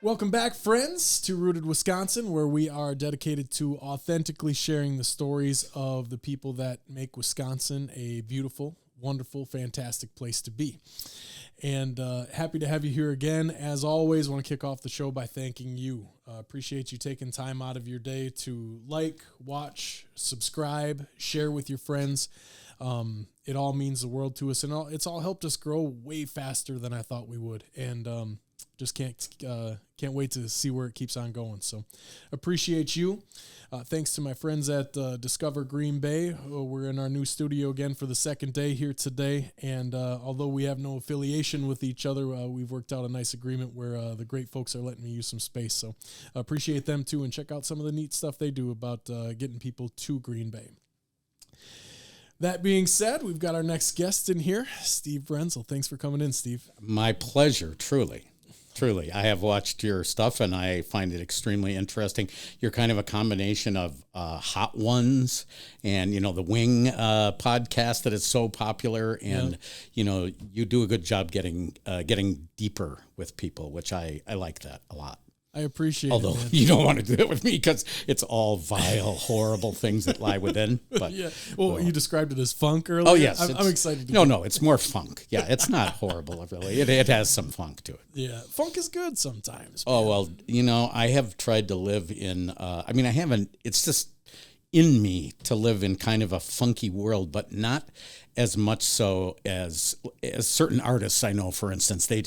Welcome back, friends, to Rooted Wisconsin, where we are dedicated to authentically sharing the stories of the people that make Wisconsin a beautiful, wonderful, fantastic place to be. And happy to have you here again. As always, I want to kick off the show by thanking you. Appreciate you taking time out of your day to like, watch, subscribe, share with your friends. It all means the world to us, and it's all helped us grow way faster than I thought we would. And just can't wait to see where it keeps on going. So appreciate you. Thanks to my friends at Discover Green Bay. We're in our new studio again for the second day here today. And although we have no affiliation with each other, we've worked out a nice agreement where the great folks are letting me use some space. So appreciate them too, and check out some of the neat stuff they do about getting people to Green Bay. That being said, we've got our next guest in here, Steve Brenzel. Thanks for coming in, Steve. My pleasure, truly. Truly. I have watched your stuff, and I find it extremely interesting. You're kind of a combination of Hot Ones and, the Wing podcast that is so popular. And, you do a good job getting deeper with people, which I like that a lot. I appreciate Although it, you don't want to do it with me because it's all vile, horrible things that lie within. But yeah. Well, you described it as funk earlier. Oh, yes. I'm excited. No, it's more funk. Yeah, it's not horrible, really. It has some funk to it. Yeah, funk is good sometimes. Man. Oh, well, I have tried to live in, I haven't, it's just in me to live in kind of a funky world, but not as much so as certain artists I know, for instance, they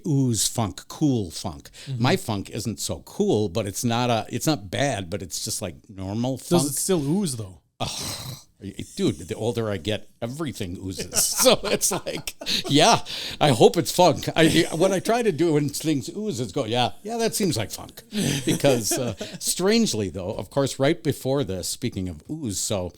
ooze funk, cool funk. Mm-hmm. My funk isn't so cool, but it's not bad, but it's just like normal funk. Does it still ooze though? Oh, dude, the older I get, everything oozes. So it's like, yeah, I hope it's funk. What I try to do when things ooze is go, yeah, that seems like funk. Because strangely, though, of course, right before this, speaking of ooze, so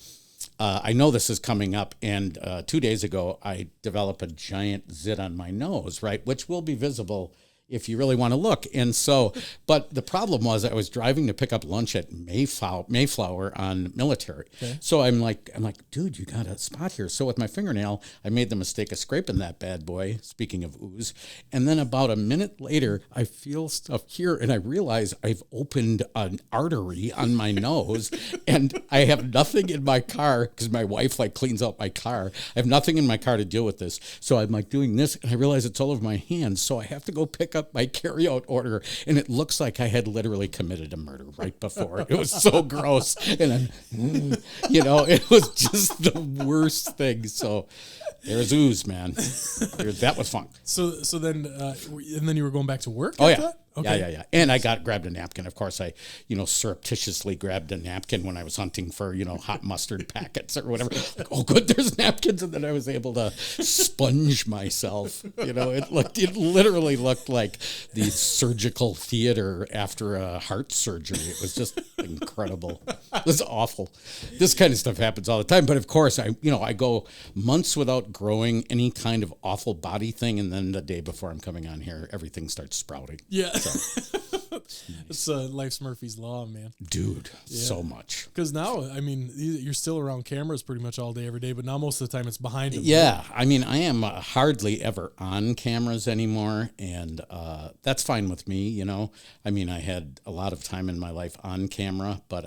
I know this is coming up, and 2 days ago, I developed a giant zit on my nose, right, which will be visible if you really want to look. And so, but the problem was I was driving to pick up lunch at Mayflower on Military. Okay. So I'm like, dude, you got a spot here. So with my fingernail, I made the mistake of scraping that bad boy, speaking of ooze. And then about a minute later, I feel stuff here, and I realize I've opened an artery on my nose, and I have nothing in my car because my wife cleans out my car. I have nothing in my car to deal with this. So I'm doing this, and I realize it's all over my hands. So I have to go pick up my carryout order, and it looks like I had literally committed a murder right before. It was so gross, and it was just the worst thing. So there's ooze, man. That was funk. So then, and then you were going back to work? Oh, yeah. That? Okay. Yeah. And I grabbed a napkin. Of course, I, surreptitiously grabbed a napkin when I was hunting for, hot mustard packets or whatever. Like, oh, good, there's napkins. And then I was able to sponge myself. It literally looked like the surgical theater after a heart surgery. It was just incredible. It was awful. This kind of stuff happens all the time. But of course, I go months without growing any kind of awful body thing. And then the day before I'm coming on here, everything starts sprouting. Yeah. It's life's Murphy's Law, man. Dude, so much. Because now, you're still around cameras pretty much all day, every day, but now most of the time it's behind them. Yeah, I am hardly ever on cameras anymore, and that's fine with me, I had a lot of time in my life on camera, but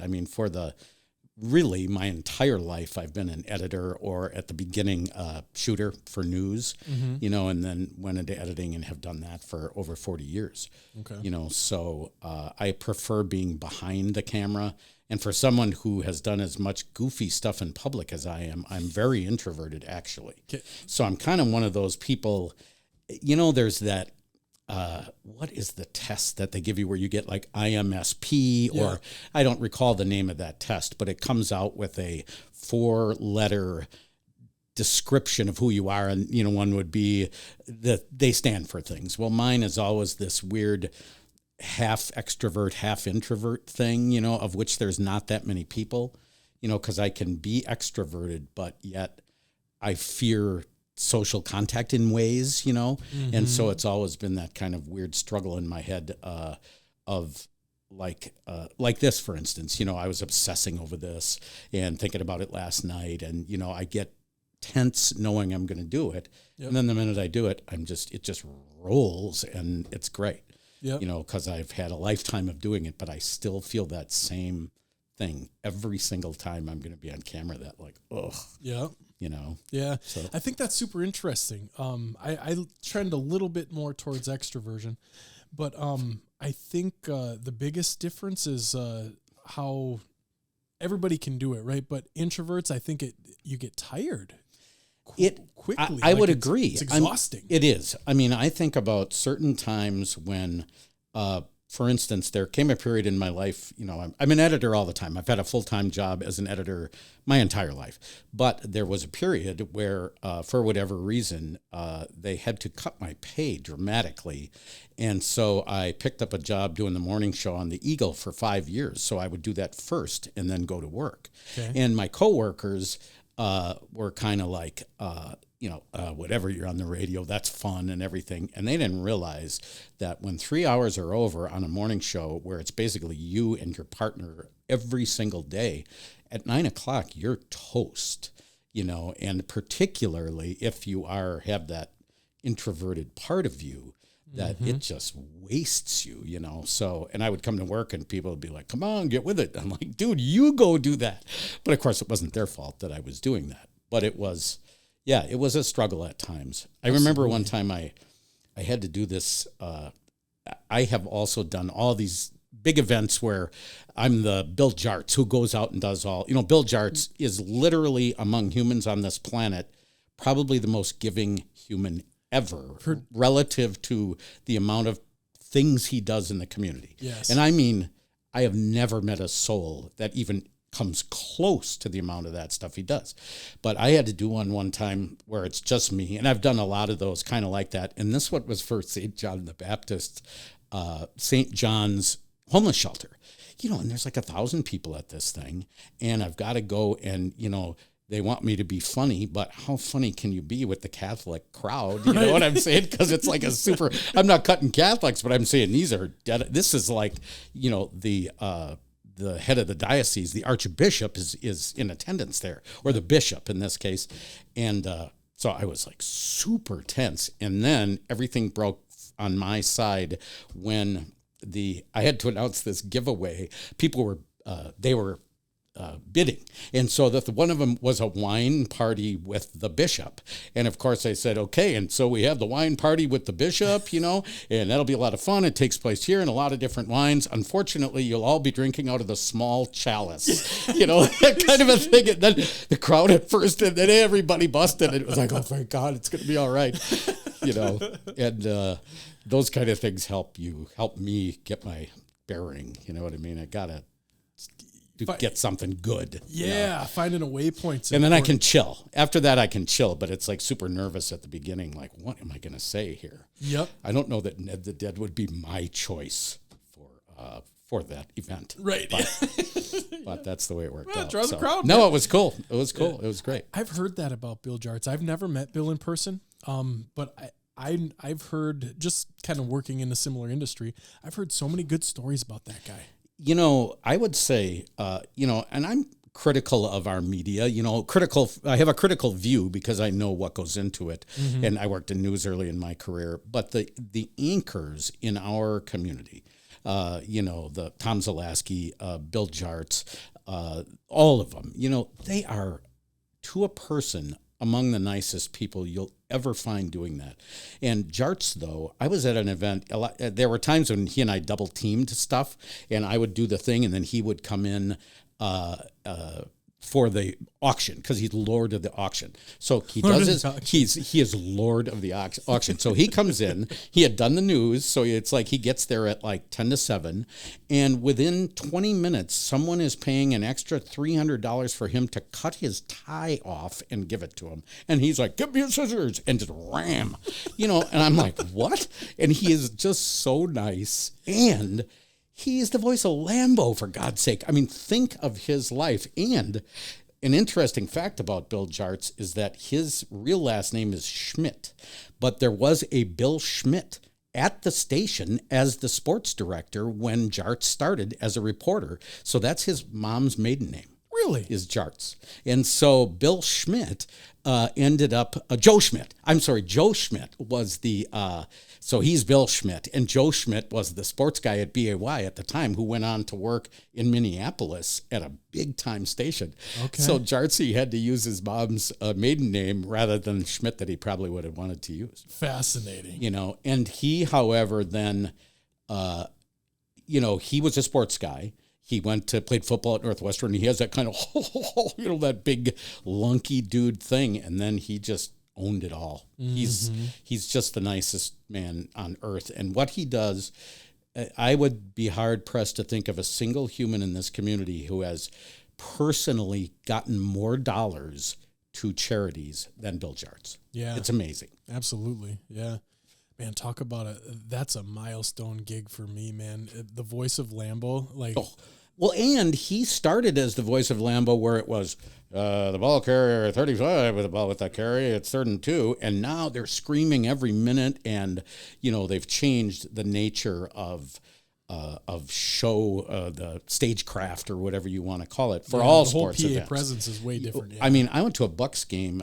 really my entire life I've been an editor, or at the beginning shooter for news, and then went into editing and have done that for over 40 years. Okay. So I prefer being behind the camera. And for someone who has done as much goofy stuff in public as I am, I'm very introverted, actually. Okay. So I'm kind of one of those people, there's that, what is the test that they give you where you get IMSP, or I don't recall the name of that test, but it comes out with a 4-letter description of who you are. And, one would be that they stand for things. Well, mine is always this weird half extrovert, half introvert thing, of which there's not that many people, because I can be extroverted, but yet I fear social contact in ways, and so it's always been that kind of weird struggle in my head of like this, for instance. I was obsessing over this and thinking about it last night, and I get tense knowing I'm going to do it, and then the minute I do it, it just rolls, and it's great. Yep. you know, because I've had a lifetime of doing it, but I still feel that same thing every single time I'm going to be on camera, that like, ugh, Yeah. you know? Yeah. So I think that's super interesting. I trend a little bit more towards extroversion, but I think the biggest difference is how everybody can do it, right? But introverts, I think you get tired quickly. I would it's, agree. It's exhausting. It is. I mean, I think about certain times when, for instance, there came a period in my life, you know, I'm an editor all the time. I've had a full-time job as an editor my entire life. But there was a period where, for whatever reason, they had to cut my pay dramatically. And so I picked up a job doing the morning show on the Eagle for 5 years. So I would do that first and then go to work. Okay. And my coworkers were kind of like, whatever, you're on the radio, that's fun and everything. And they didn't realize that when 3 hours are over on a morning show where it's basically you and your partner every single day, at 9 o'clock, you're toast, you know, and particularly if you have that introverted part of you, that it just wastes you, you know. So, and I would come to work and people would be like, come on, get with it. I'm like, dude, you go do that. But of course, it wasn't their fault that I was doing that. But it was a struggle at times. I remember one time I had to do this. I have also done all these big events where I'm the Bill Jarts who goes out and does all, you know, Bill Jarts is literally among humans on this planet, probably the most giving human ever relative to the amount of things he does in the community. Yes. And I mean, I have never met a soul that even comes close to the amount of that stuff he does. But I had to do one time where it's just me, and I've done a lot of those kind of like that. And this one was for St. John the Baptist, St. John's homeless shelter. You know, and there's like 1,000 people at this thing, and I've got to go and, you know, they want me to be funny, but how funny can you be with the Catholic crowd? You know what I'm saying? Because it's like I'm not cutting Catholics, but I'm saying these are dead. This is like, you know, the head of the diocese, the archbishop is in attendance there, or the bishop in this case. And so I was like super tense. And then everything broke on my side when I had to announce this giveaway. People were, bidding. And so that one of them was a wine party with the bishop. And of course I said, okay. And so we have the wine party with the bishop, you know, and that'll be a lot of fun. It takes place here in a lot of different wines. Unfortunately, you'll all be drinking out of the small chalice, you know, that kind of a thing. And then the crowd at first, and then everybody busted. And it was like, oh, thank God, it's going to be all right, you know. And those kind of things help me get my bearing. You know what I mean? I got to get something good. Yeah, you know? Finding a waypoint. And then I can chill. After that, I can chill, but it's like super nervous at the beginning. Like, what am I going to say here? Yep. I don't know that Ned the Dead would be my choice for that event. Right. But that's the way it worked out. Draw the crowd. No, it was cool. It was cool. Yeah. It was great. I've heard that about Bill Jarts. I've never met Bill in person, but I've heard, just kind of working in a similar industry, I've heard so many good stories about that guy. You know, I would say, and I'm critical of our media, you know, I have a critical view because I know what goes into it. Mm-hmm. And I worked in news early in my career, but the anchors in our community, the Tom Zalaski, Bill Jarts, all of them, you know, they are to a person among the nicest people you'll ever find doing that. And Jarts, though, I was at an event, there were times when he and I double teamed stuff, and I would do the thing, and then he would come in for the auction, because he's lord of the auction. So he he is lord of the auction. So he comes in, he had done the news, so it's like he gets there at like 10 to 7, and within 20 minutes, someone is paying an extra $300 for him to cut his tie off and give it to him. And he's like, give me your scissors, and just ram, you know, and I'm like, what? And he is just so nice, and he is the voice of Lambo, for God's sake. I mean, think of his life. And an interesting fact about Bill Jarts is that his real last name is Schmidt, but there was a Bill Schmidt at the station as the sports director when Jarts started as a reporter. So that's his mom's maiden name. Really? Is Jarts. And so Bill Schmidt ended up, Joe Schmidt. I'm sorry, Joe Schmidt was the, so he's Bill Schmidt. And Joe Schmidt was the sports guy at BAY at the time who went on to work in Minneapolis at a big time station. Okay. So Jartsy had to use his mom's maiden name rather than Schmidt that he probably would have wanted to use. Fascinating. You know, and he, however, then, you know, he was a sports guy. He went to played football at Northwestern. He has that kind of, you know, that big lunky dude thing. And then he just owned it all. Mm-hmm. He's just the nicest man on earth. And what he does, I would be hard pressed to think of a single human in this community who has personally gotten more dollars to charities than Bill Jarts. Yeah. It's amazing. Absolutely. Yeah. Man, talk about it. That's a milestone gig for me, man. The voice of Lambeau, like... Oh. Well, and he started as the voice of Lambeau where it was the ball carrier 35 with the ball with that carry. It's 3rd and 2. And now they're screaming every minute. And, you know, they've changed the nature of show, the stagecraft or whatever you want to call it for all sports events. The whole PA presence is way different. Yeah. I mean, I went to a Bucks game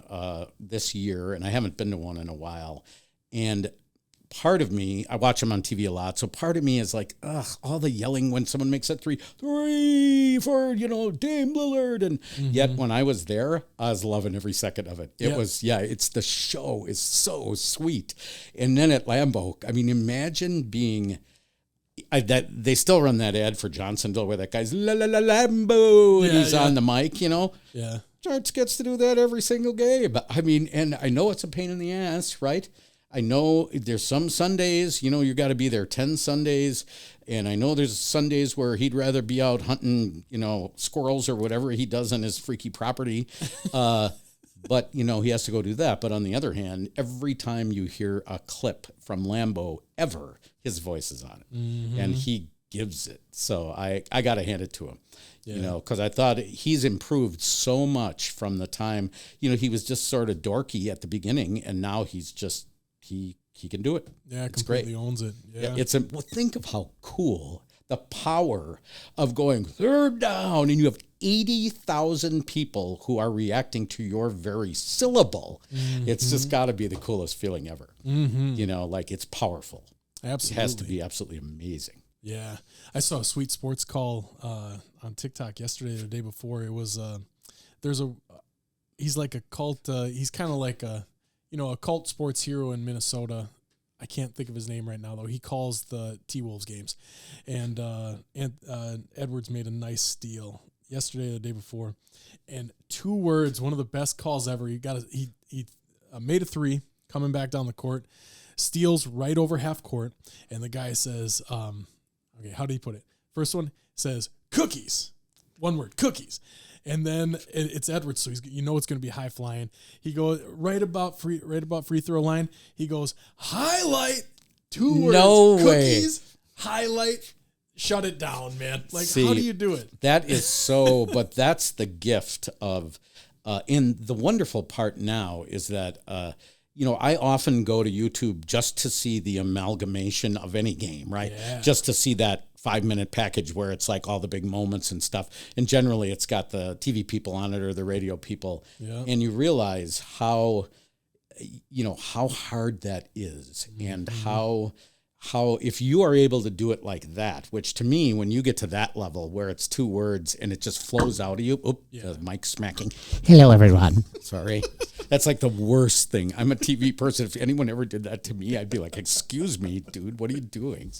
this year, and I haven't been to one in a while. And part of me, I watch them on TV a lot, so part of me is like, ugh, all the yelling when someone makes that three for, you know, Dame Lillard. And yet when I was there, I was loving every second of it. It was, it's the show is so sweet. And then at Lambeau, I mean, imagine being... that they still run that ad for Johnsonville where that guy's la la la Lambeau and he's on the mic, you know. Yeah. Jarts gets to do that every single game. But I mean, and I know it's a pain in the ass, right? I know there's some Sundays, you know, you got to be there 10 Sundays. And I know there's Sundays where he'd rather be out hunting, you know, squirrels or whatever he does on his freaky property. But, you know, he has to go do that. But on the other hand, every time you hear a clip from Lambeau ever, his voice is on it. And he gives it. So I got to hand it to him, you know, because I thought he's improved so much from the time, you know, he was just sort of dorky at the beginning. And now he's just, he can do it. Yeah, it's completely great. owns it. Yeah. Well, think of how cool the power of going 3rd down and you have 80,000 people who are reacting to your very syllable. It's just got to be the coolest feeling ever. You know, like it's powerful. Absolutely. It has to be absolutely amazing. Yeah. I saw a sweet sports call on TikTok yesterday or the day before. It was, he's like a cult, he's kind of like a cult sports hero in Minnesota. I can't think of his name right now, though. He calls the T-Wolves games. And Edwards made a nice steal yesterday or the day before. And 2 words, one of the best calls ever. He made a 3 coming back down the court, steals right over half court. And the guy says, okay, how did he put it? First one says, cookies. 1 word, cookies. And then it's Edwards, so it's going to be high flying. He goes right about free throw line. He goes highlight, 2 words. No cookies, way. Highlight, shut it down, man. Like, how do you do it? That is so. But that's the gift of. And the wonderful part now is that you know, I often go to YouTube just to see the amalgamation of any game, right? Yeah. Just to see that 5-minute package where it's like all the big moments and stuff. And generally it's got the TV people on it or the radio people. Yeah. And you realize how hard that is and how if you are able to do it like that, which to me, when you get to that level where it's 2 words and it just flows out of you, the mic smacking. Hello, everyone. Sorry. That's like the worst thing. I'm a TV person. If anyone ever did that to me, I'd be like, excuse me, dude, what are you doing?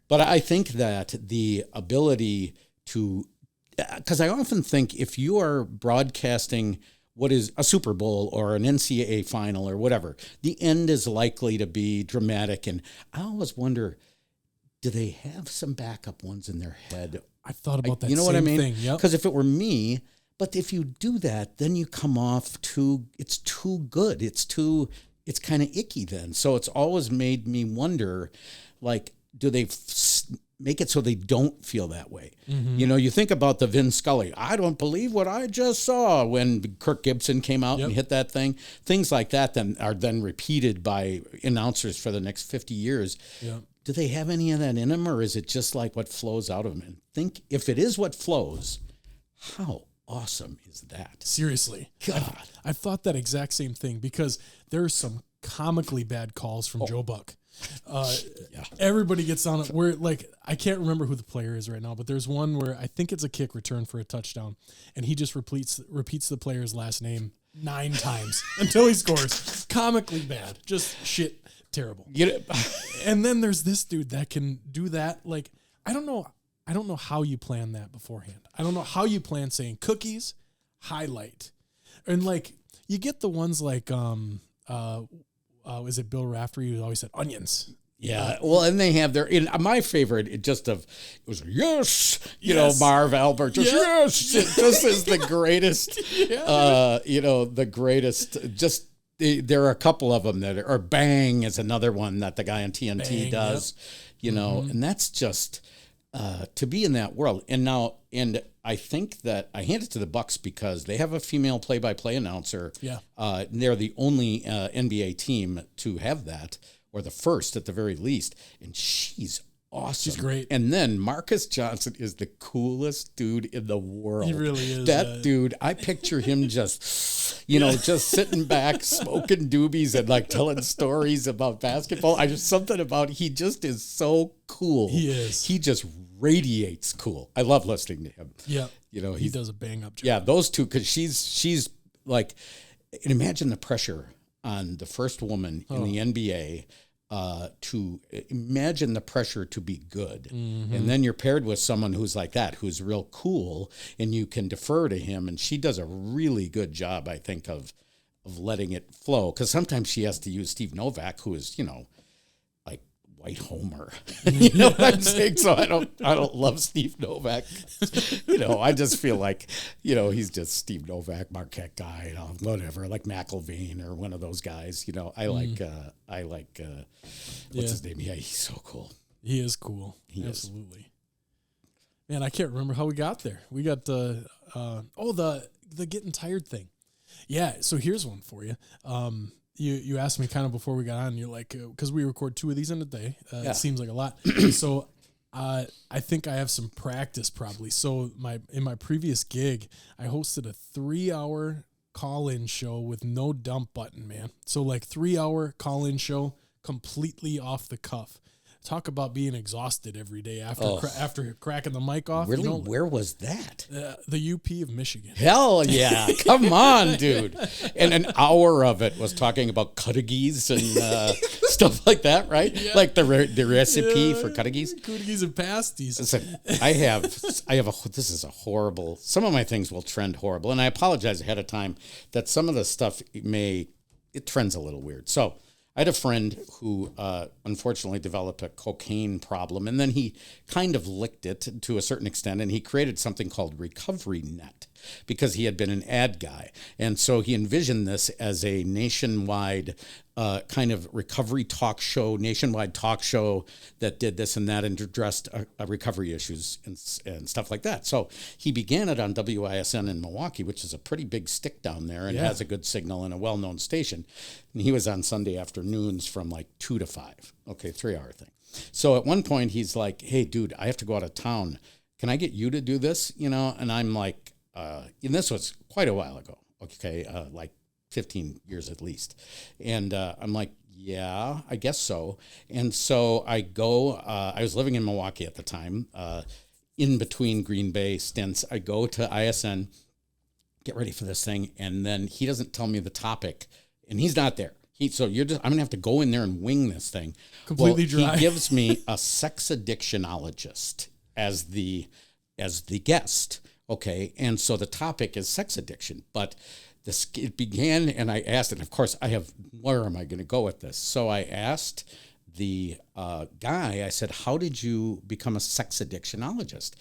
But I think that the ability to, because I often think if you are broadcasting what is a Super Bowl or an NCAA final or whatever, the end is likely to be dramatic. And I always wonder, do they have some backup ones in their head? I thought about that. You know what I mean? Thing. Yep. Because if it were me, but if you do that, then you come off it's too good. It's kind of icky then. So it's always made me wonder, like, do they make it so they don't feel that way? You know, you think about the Vin Scully. I don't believe what I just saw when Kirk Gibson came out and hit that thing. Things like that then are then repeated by announcers for the next 50 years. Yep. Do they have any of that in them, or is it just like what flows out of them? And think if it is what flows, how awesome is that? Seriously. God. I've thought that exact same thing because there's some comically bad calls from Joe Buck. Everybody gets on it. Where like I can't remember who the player is right now, but there's one where I think it's a kick return for a touchdown, and he just repeats the player's last name 9 times until he scores. Comically bad, just shit, terrible. And then there's this dude that can do that. Like I don't know how you plan that beforehand. I don't know how you plan saying cookies, highlight, and like you get the ones like is it Bill Raftery who always said onions? Yeah, well, and they have my favorite. It was Marv Albert. Yes, it just is the greatest. The greatest. Just there are a couple of them or Bang is another one that the guy on TNT Bang, does. Yep. And that's just to be in that world. And I think that I hand it to the Bucks because they have a female play-by-play announcer. Yeah. They're the only NBA team to have that, or the first at the very least. And she's awesome. She's great. And then Marcus Johnson is the coolest dude in the world. He really is. That dude, I picture him just, just sitting back, smoking doobies and like telling stories about basketball. He just is so cool. He is. He just radiates cool. I love listening to him. Yeah. He does a bang up job. Yeah, those two, because she's like, and imagine the pressure on the first woman in the NBA to imagine the pressure to be good. Mm-hmm. And then you're paired with someone who's like that, who's real cool, and you can defer to him. And she does a really good job, I think, of letting it flow. Because sometimes she has to use Steve Novak, who is, like White Homer. You know what I'm saying? So I don't love Steve Novak. I just feel like, he's just Steve Novak, Marquette guy, whatever, like McElvain or one of those guys. I like what's his name? Yeah, he's so cool. He is cool. He Absolutely. Is. Man, I can't remember how we got there. We got the getting tired thing. Yeah, so here's one for you. You asked me kind of before we got on, you're like, because we record 2 of these in a day. It seems like a lot. So I think I have some practice probably. So in my previous gig, I hosted a 3-hour call-in show with no dump button, man. So like 3-hour call-in show, completely off the cuff. Talk about being exhausted every day after cracking the mic off. Really? Where was that? The UP of Michigan. Hell yeah. Come on, dude. And an hour of it was talking about cuttagees and stuff like that, right? Yeah. Like the recipe for cuttagees. Cuttagees and pasties. Listen, this is a horrible, some of my things will trend horrible. And I apologize ahead of time that some of the stuff it trends a little weird. So I had a friend who unfortunately developed a cocaine problem, and then he kind of licked it to a certain extent, and he created something called Recovery Net because he had been an ad guy. And so he envisioned this as a nationwide kind of recovery talk show, nationwide talk show that did this and that and addressed recovery issues and stuff like that. So he began it on WISN in Milwaukee, which is a pretty big stick down there and has a good signal and a well-known station. And he was on Sunday afternoons from like 2 to 5. Okay, 3-hour thing. So at one point he's like, hey, dude, I have to go out of town. Can I get you to do this? And I'm like, and this was quite a while ago. Okay, like 15 years at least. And I'm like, yeah, I guess so. And so I go, I was living in Milwaukee at the time, in between Green Bay stints. I go to ISN, get ready for this thing, and then he doesn't tell me the topic, and he's not there. I'm going to have to go in there and wing this thing. Completely dry. He gives me a sex addictionologist as the guest. Okay, and so the topic is sex addiction, but it began, and I asked, and of course where am I going to go with this? So I asked the guy, I said, how did you become a sex addictionologist?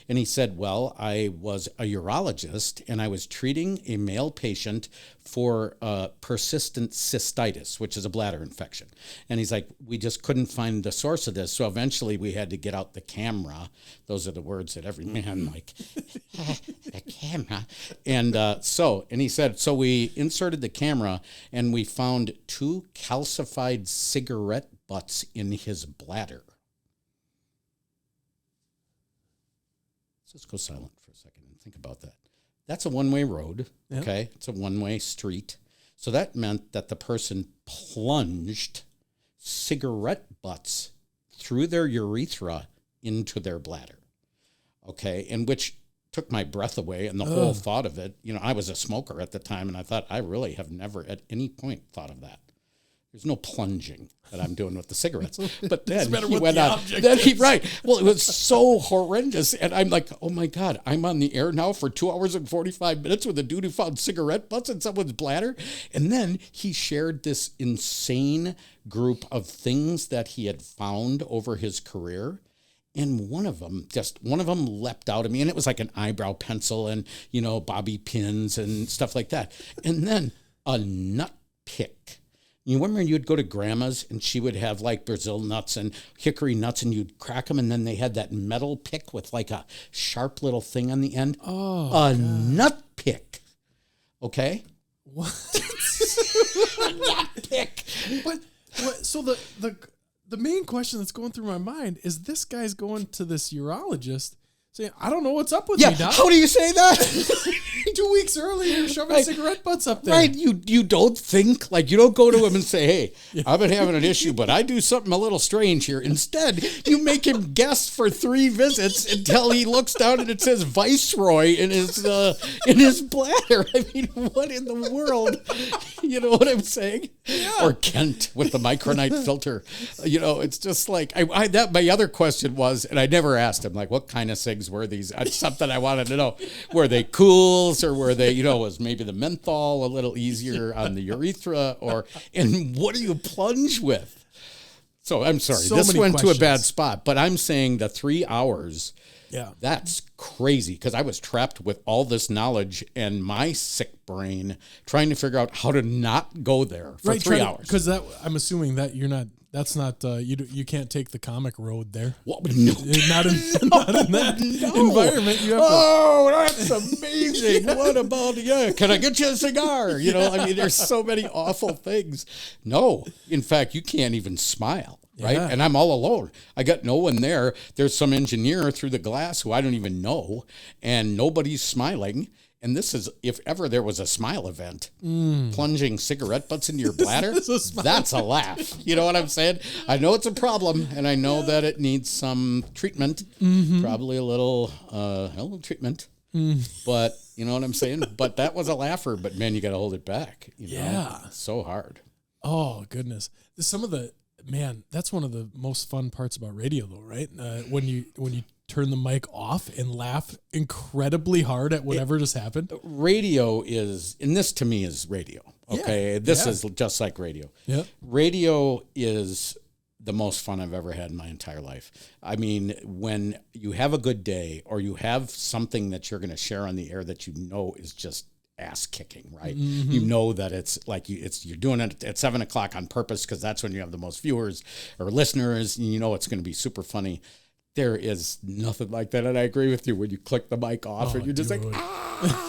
And he said, well, I was a urologist, and I was treating a male patient for persistent cystitis, which is a bladder infection. And he's like, we just couldn't find the source of this, so eventually we had to get out the camera. Those are the words that every man like, the camera. And and he said, so we inserted the camera, and we found 2 calcified cigarette butts in his bladder. Let's just go silent for a second and think about that. That's a one-way road. Yep. Okay. It's a one-way street. So that meant that the person plunged cigarette butts through their urethra into their bladder. Okay. And which took my breath away and the whole thought of it. I was a smoker at the time, and I thought, I really have never at any point thought of that. There's no plunging that I'm doing with the cigarettes. But then he went on. Right. Well, it was so horrendous. And I'm like, oh my God, I'm on the air now for 2 hours and 45 minutes with a dude who found cigarette butts in someone's bladder. And then he shared this insane group of things that he had found over his career. And one of them leapt out at me, and it was like an eyebrow pencil and, bobby pins and stuff like that. And then a nut pick. You remember you'd go to grandma's and she would have like Brazil nuts and hickory nuts, and you'd crack them, and then they had that metal pick with like a sharp little thing on the end. Nut pick. Okay? What? A nut pick. But so the main question that's going through my mind is, this guy's going to this urologist saying, I don't know what's up with me, Doc. How do you say that? 2 weeks earlier, you're shoving cigarette butts up there. Right. You don't think, like, you don't go to him and say, hey, I've been having an issue, but I do something a little strange here. Instead, you make him guess for 3 visits until he looks down and it says Viceroy in his bladder. I mean, what in the world? You know what I'm saying? Yeah. Or Kent with the micronite filter. It's just like, my other question was, and I never asked him, like, what kind of cigs were these? That's something I wanted to know. Were they Cools, or were they, was maybe the menthol a little easier on the urethra, and what do you plunge with? So I'm sorry, this went to a bad spot, but I'm saying the 3 hours, that's crazy, because I was trapped with all this knowledge and my sick brain trying to figure out how to not go there for 3 hours. Because I'm assuming that that's not, you can't take the comic road there. What? No. Not in that environment. You have that's amazing. What about, can I get you a cigar? There's so many awful things. No, in fact, you can't even smile. Right. Yeah. And I'm all alone. I got no one there. There's some engineer through the glass who I don't even know, and nobody's smiling. And this is, if ever there was a smile event, plunging cigarette butts into your bladder, that's a laugh. You know what I'm saying? I know it's a problem, and I know that it needs some treatment, probably a little treatment. But you know what I'm saying? But that was a laugher. But man, you got to hold it back. So hard. Oh goodness, that's one of the most fun parts about radio, though, right? When you turn the mic off and laugh incredibly hard at whatever just happened. Radio is, and this to me is radio. Okay, this is just like radio. Yeah, radio is the most fun I've ever had in my entire life. I mean, when you have a good day, or you have something that you're going to share on the air that is just ass kicking, right? Mm-hmm. You know that it's like you're doing it at 7:00 on purpose, because that's when you have the most viewers or listeners, and it's going to be super funny. There is nothing like that, and I agree with you when you click the mic off and you're just like,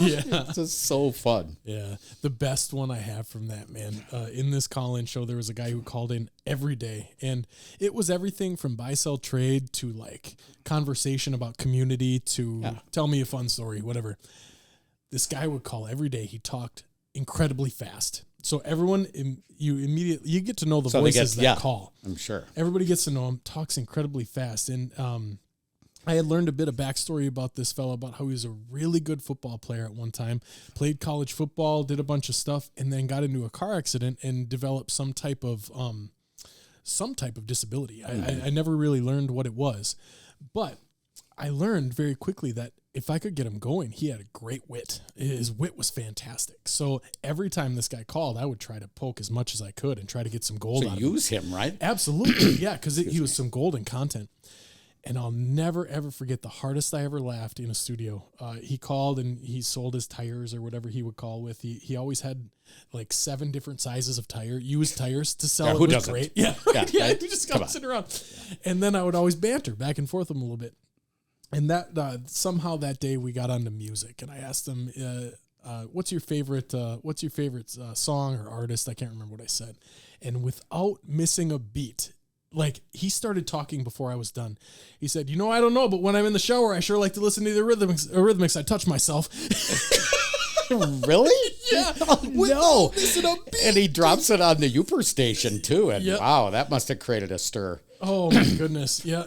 it's just so fun. Yeah, the best one I have from that, man, in this call-in show, there was a guy who called in every day, and it was everything from buy-sell trade to like conversation about community to tell me a fun story, whatever. This guy would call every day. He talked incredibly fast. So everyone, you get to know the voices that call. I'm sure. Everybody gets to know him, talks incredibly fast. And I had learned a bit of backstory about this fella, about how he was a really good football player at one time, played college football, did a bunch of stuff, and then got into a car accident and developed some type of disability. I never really learned what it was. But I learned very quickly that if I could get him going, he had a great wit. His wit was fantastic. So every time this guy called, I would try to poke as much as I could and try to get some gold out of him. Use him, right? Absolutely, yeah, because he was some golden content. And I'll never, ever forget the hardest I ever laughed in a studio. He called and he sold his tires or whatever he would call with. He always had like 7 different sizes of used tires to sell. Who it was doesn't? Great. Yeah, he just got to sit around. And then I would always banter back and forth with him a little bit. And that somehow that day we got onto music, and I asked him, "What's your favorite song or artist?" I can't remember what I said. And without missing a beat, like he started talking before I was done. He said, I don't know, but when I'm in the shower, I sure like to listen to the Rhythmics. I touch myself. Really? Yeah. Oh, no. And he drops it on the Uper station too. And wow, that must have created a stir. Oh my goodness. Yeah.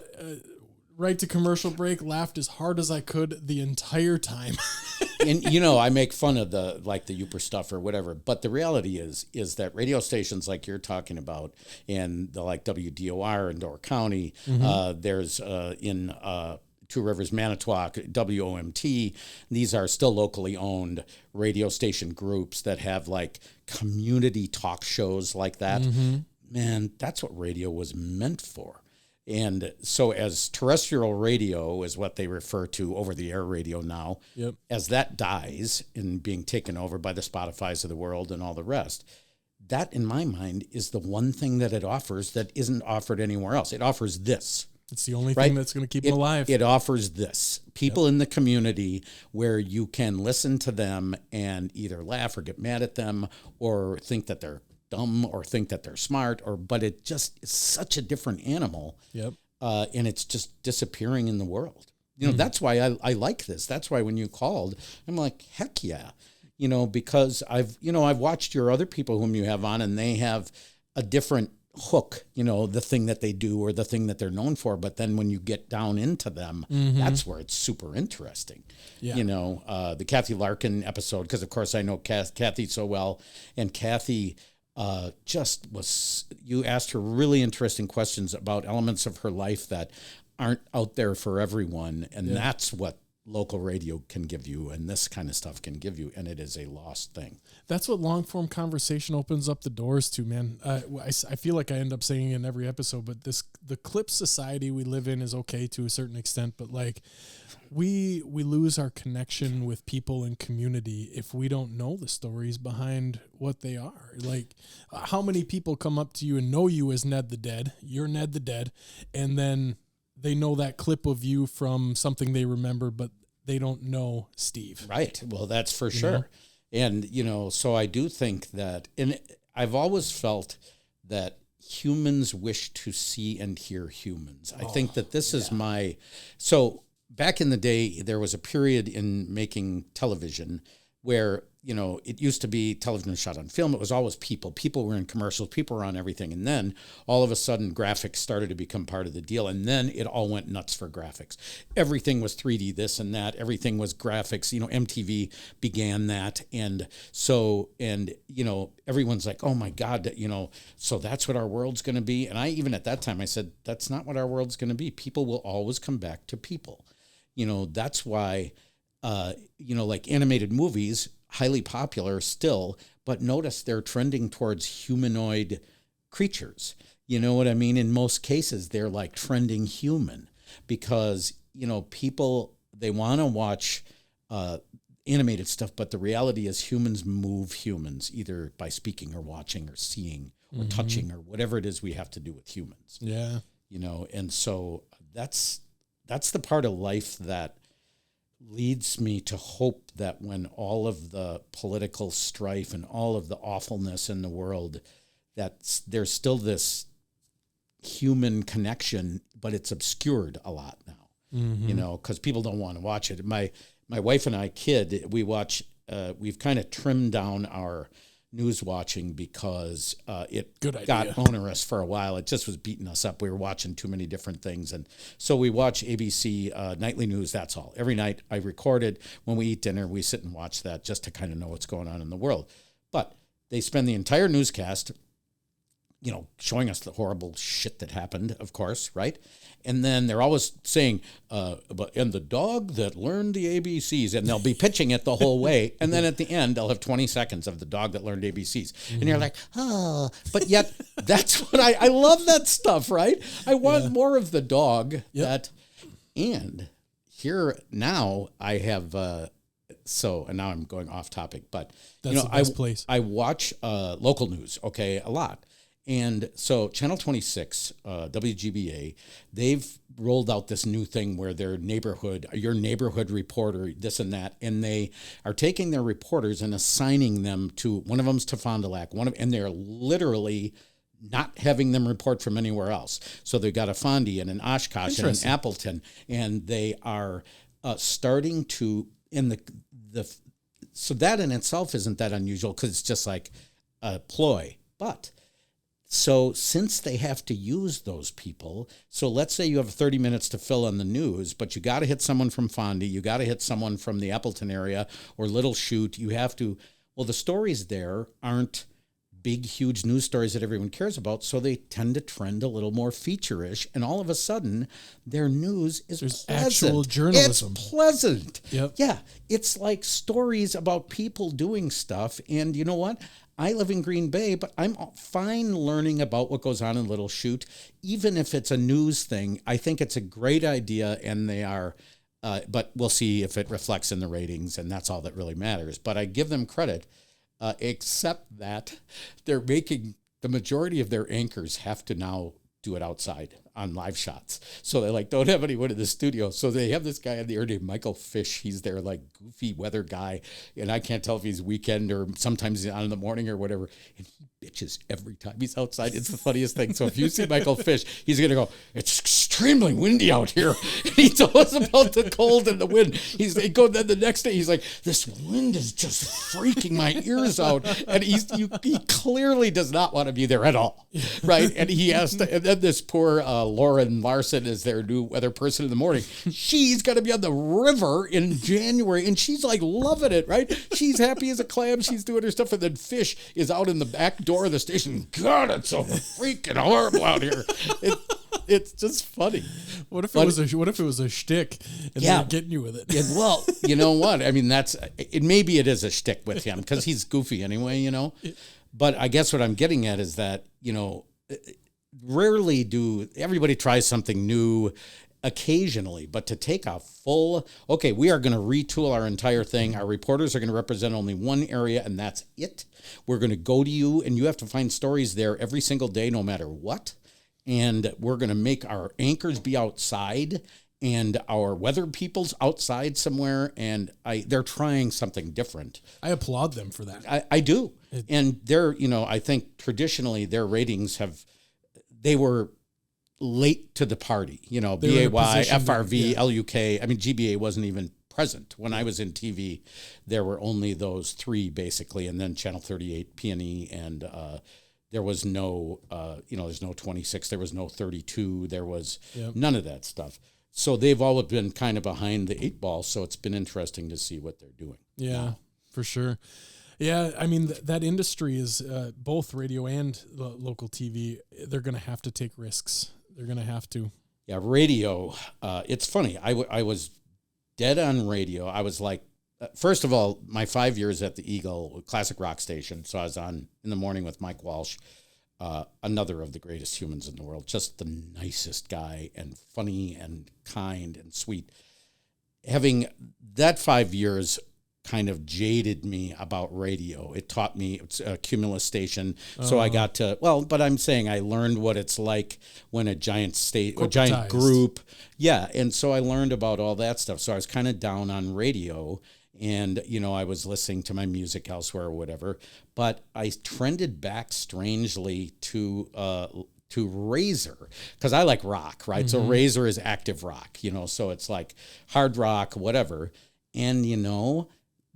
Right to commercial break, laughed as hard as I could the entire time. And I make fun of the Uper stuff or whatever, but the reality is that radio stations like you're talking about, and the like WDOR in Door County, there's in Two Rivers, Manitowoc, WOMT. These are still locally owned radio station groups that have like community talk shows like that. Man, that's what radio was meant for. And so as terrestrial radio is what they refer to over-the-air radio now, as that dies and being taken over by the Spotifys of the world and all the rest, that, in my mind, is the one thing that it offers that isn't offered anywhere else. It offers this. It's the only thing that's going to keep them alive. It offers this. People in the community where you can listen to them and either laugh or get mad at them or think that they're dumb or think that they're smart, but it just is such a different animal. And it's just disappearing in the world. That's why I like this. That's why when you called, I'm like, heck yeah. Because I've watched your other people whom you have on, and they have a different hook, the thing that they do or the thing that they're known for. But then when you get down into them, that's where it's super interesting. The Kathy Larkin episode, because of course I know Kathy so well, and Kathy you asked her really interesting questions about elements of her life that aren't out there for everyone. And that's what local radio can give you, and this kind of stuff can give you, and it is a lost thing. That's what long-form conversation opens up the doors to, man. I feel like I end up saying in every episode, but the clip society we live in is okay to a certain extent, but like we lose our connection with people and community if we don't know the stories behind what they are. Like, how many people come up to you and know you as Ned the Dead, you're Ned the Dead, and then they know that clip of you from something they remember, but they don't know Steve. Right. Well, that's for sure. And, so I do think that, and I've always felt that humans wish to see and hear humans. I think that this is so back in the day, there was a period in making television where, it used to be television shot on film. It was always people. People were in commercials. People were on everything. And then all of a sudden, graphics started to become part of the deal. And then it all went nuts for graphics. Everything was 3D, this and that. Everything was graphics. MTV began that. And so, everyone's like, oh my God, so that's what our world's going to be. And I, even at that time, I said, that's not what our world's going to be. People will always come back to people. That's why, like animated movies, highly popular still, but notice they're trending towards humanoid creatures. You know what I mean? In most cases, they're like trending human because, people, they want to watch animated stuff, but the reality is humans move humans either by speaking or watching or seeing or touching or whatever it is we have to do with humans. Yeah. And so that's the part of life that leads me to hope that when all of the political strife and all of the awfulness in the world, that there's still this human connection, but it's obscured a lot now, because people don't want to watch it. My wife and I we watch, we've kind of trimmed down our news watching because it got onerous for a while. It just was beating us up. We were watching too many different things. And so we watch ABC nightly news. That's all. Every night I record it. When we eat dinner, we sit and watch that just to kind of know what's going on in the world. But they spend the entire newscast, showing us the horrible shit that happened, of course, right? And then they're always saying, and the dog that learned the ABCs, and they'll be pitching it the whole way. And then at the end, they'll have 20 seckends of the dog that learned ABCs. And you're like, but yet that's what I love that stuff, right? I want more of the dog and here now I have, and now I'm going off topic, but that's the best place. I watch local news, a lot. And so Channel 26, WGBA, they've rolled out this new thing where your neighborhood reporter, this and that, and they are taking their reporters and assigning them to, one of them's to Fond du Lac, and they're literally not having them report from anywhere else. So they've got a Fondy and an Oshkosh and an Appleton, and they are starting to, so that in itself isn't that unusual because it's just like a ploy. But so since they have to use those people, so let's say you have 30 minutes to fill on the news, but you got to hit someone from Fondy, you got to hit someone from the Appleton area or Little Chute. You have to, well, the stories there aren't big, huge news stories that everyone cares about, so they tend to trend a little more feature-ish, and all of a sudden, their news is pleasant. Actual journalism. It's pleasant. Yep. Yeah, it's like stories about people doing stuff, and you know what? I live in Green Bay, but I'm fine learning about what goes on in Little Chute, even if it's a news thing. I think it's a great idea, and they are, but we'll see if it reflects in the ratings, and that's all that really matters. But I give them credit. Except that they're making the majority of their anchors have to now do it outside on live shots. So they don't have anyone in the studio. So they have this guy on the air named Michael Fish. He's their goofy weather guy. And I can't tell if he's weekend or sometimes he's on in the morning or whatever. And he bitches every time he's outside. It's the funniest thing. So if you see Michael Fish, he's going to go, it's extremely windy out here. And he told us about the cold and the wind. Then the next day, he's like, this wind is just freaking my ears out. And he clearly does not want to be there at all. Right. And he has to, and then this poor Lauren Larson is their new weather person in the morning. She's going to be on the river in January, and she's loving it, right? She's happy as a clam. She's doing her stuff, and then Fish is out in the back door of the station. God, it's so freaking horrible out here. It's just funny. What if it was a shtick and they're getting you with it? Yeah, well, you know what? I mean, maybe it is a shtick with him because he's goofy anyway, But I guess what I'm getting at is that, rarely do everybody tries something new occasionally, but to take a full, okay, we are going to retool our entire thing. Our reporters are going to represent only one area and that's it. We're going to go to you and you have to find stories there every single day, no matter what. And we're going to make our anchors be outside and our weather people's outside somewhere. And they're trying something different. I applaud them for that. I do. And they're, I think traditionally their ratings they were late to the party, BAY, FRV, LUK. I mean, GBA wasn't even present. When I was in TV, there were only those three basically, and then Channel 38, P&E, and there was no, there's no 26, there was no 32, there was none of that stuff. So they've all been kind of behind the eight ball, so it's been interesting to see what they're doing. Yeah, for sure. Yeah, I mean, that industry is both radio and local TV. They're going to have to take risks. They're going to have to. Yeah, radio. It's funny. I was dead on radio. I was first of all, my 5 years at the Eagle, classic rock station. So I was on in the morning with Mike Walsh, another of the greatest humans in the world, just the nicest guy and funny and kind and sweet. Having that 5 years kind of jaded me about radio. It taught me, it's a Cumulus station. So I got to, but I'm saying I learned what it's like when a giant group. Yeah. And so I learned about all that stuff. So I was kind of down on radio and, I was listening to my music elsewhere or whatever, but I trended back strangely to Razor, because I like rock, right? Mm-hmm. So Razor is active rock, so it's like hard rock, whatever. And,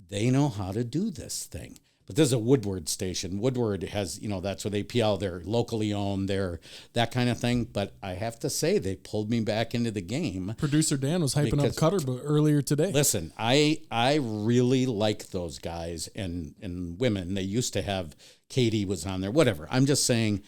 they know how to do this thing. But this is a Woodward station. Woodward has, that's where they PL, they're locally owned, they're that kind of thing. But I have to say, they pulled me back into the game. Producer Dan was hyping up Cutter earlier today. Listen, I really like those guys and women. They used to have, Katie was on there, whatever. I'm just saying,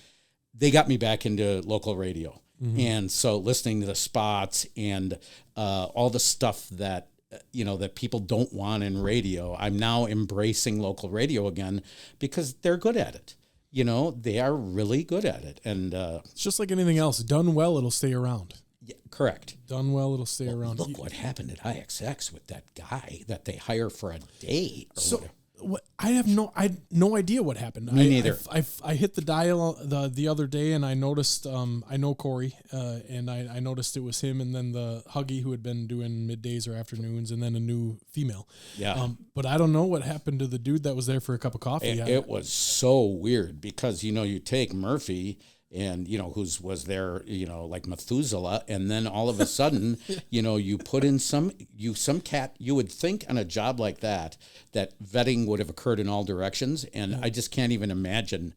they got me back into local radio. Mm-hmm. And so listening to the spots and all the stuff that, that people don't want in radio. I'm now embracing local radio again because they're good at it. They are really good at it. And it's just like anything else. Done well, it'll stay around. Yeah, correct. Done well, it'll stay around. Look what happened at IXX with that guy that they hire for a day. I had no idea what happened. Me neither. I hit the dial the other day, and I noticed. I know Corey, and I noticed it was him, and then the Huggy who had been doing middays or afternoons, and then a new female. Yeah. But I don't know what happened to the dude that was there for a cup of coffee. It was so weird because you take Murphy. And, was there, like Methuselah. And then all of a sudden, you put in some cat. You would think on a job like that vetting would have occurred in all directions. And I just can't even imagine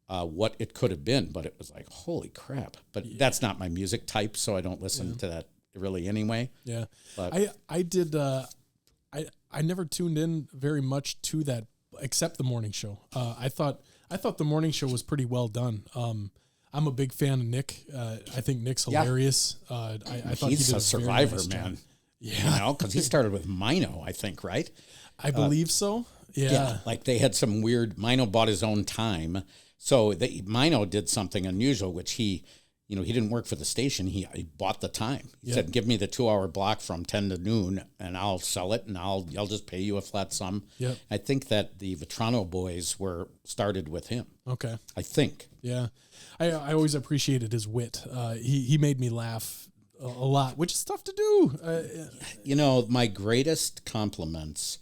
what it could have been. But it was like, holy crap. But that's not my music type, so I don't listen to that really anyway. Yeah. But I did, I never tuned in very much to that except the morning show. I thought the morning show was pretty well done. I'm a big fan of Nick. I think Nick's hilarious. I thought he's he did a survivor, nice man. job. Yeah, because he started with Mino, I think, right? I believe so. Yeah. Like they had some weird. Mino bought his own time, so Mino did something unusual, which he didn't work for the station. He bought the time. He said, "Give me the 2-hour block from 10 to noon, and I'll sell it, and I'll just pay you a flat sum." Yep. I think that the Vetrano boys started with him. Okay. I think. Yeah. I always appreciated his wit. He made me laugh a lot, which is tough to do. My greatest compliments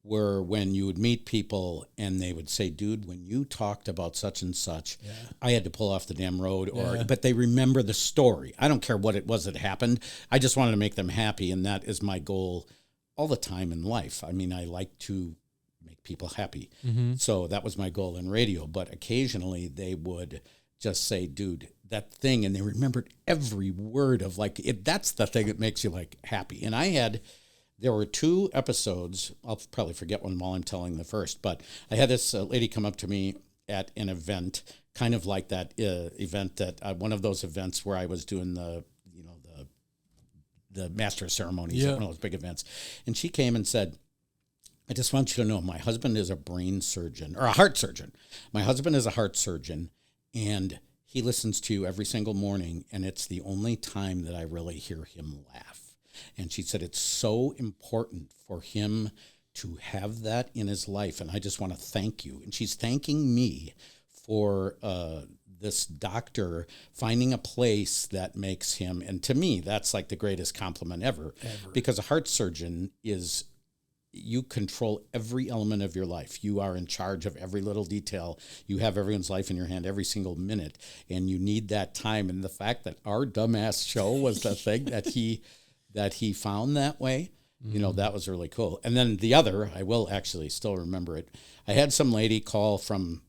were when you would meet people and they would say, "Dude, when you talked about such and such, I had to pull off the damn road." But they remember the story. I don't care what it was that happened. I just wanted to make them happy, and that is my goal all the time in life. I mean, I like to make people happy. Mm-hmm. So that was my goal in radio. But occasionally they would just say, "Dude, that thing," and they remembered every word of that's the thing that makes you happy. And there were 2 episodes. I'll probably forget one while I'm telling the first, but I had this lady come up to me at an event, kind of like that event that one of those events where I was doing the master of ceremonies at one of those big events. And she came and said, "I just want you to know, my husband is a brain surgeon or a heart surgeon. My husband is a heart surgeon, and he listens to you every single morning, and it's the only time that I really hear him laugh." And she said, "It's so important for him to have that in his life, and I just want to thank you." And she's thanking me for this doctor finding a place that makes him, and to me, that's like the greatest compliment ever. Because a heart surgeon you control every element of your life. You are in charge of every little detail. You have everyone's life in your hand every single minute, and you need that time. And the fact that our dumbass show was the thing that he found that way, that was really cool. And then the other, I will actually still remember it. I had some lady call from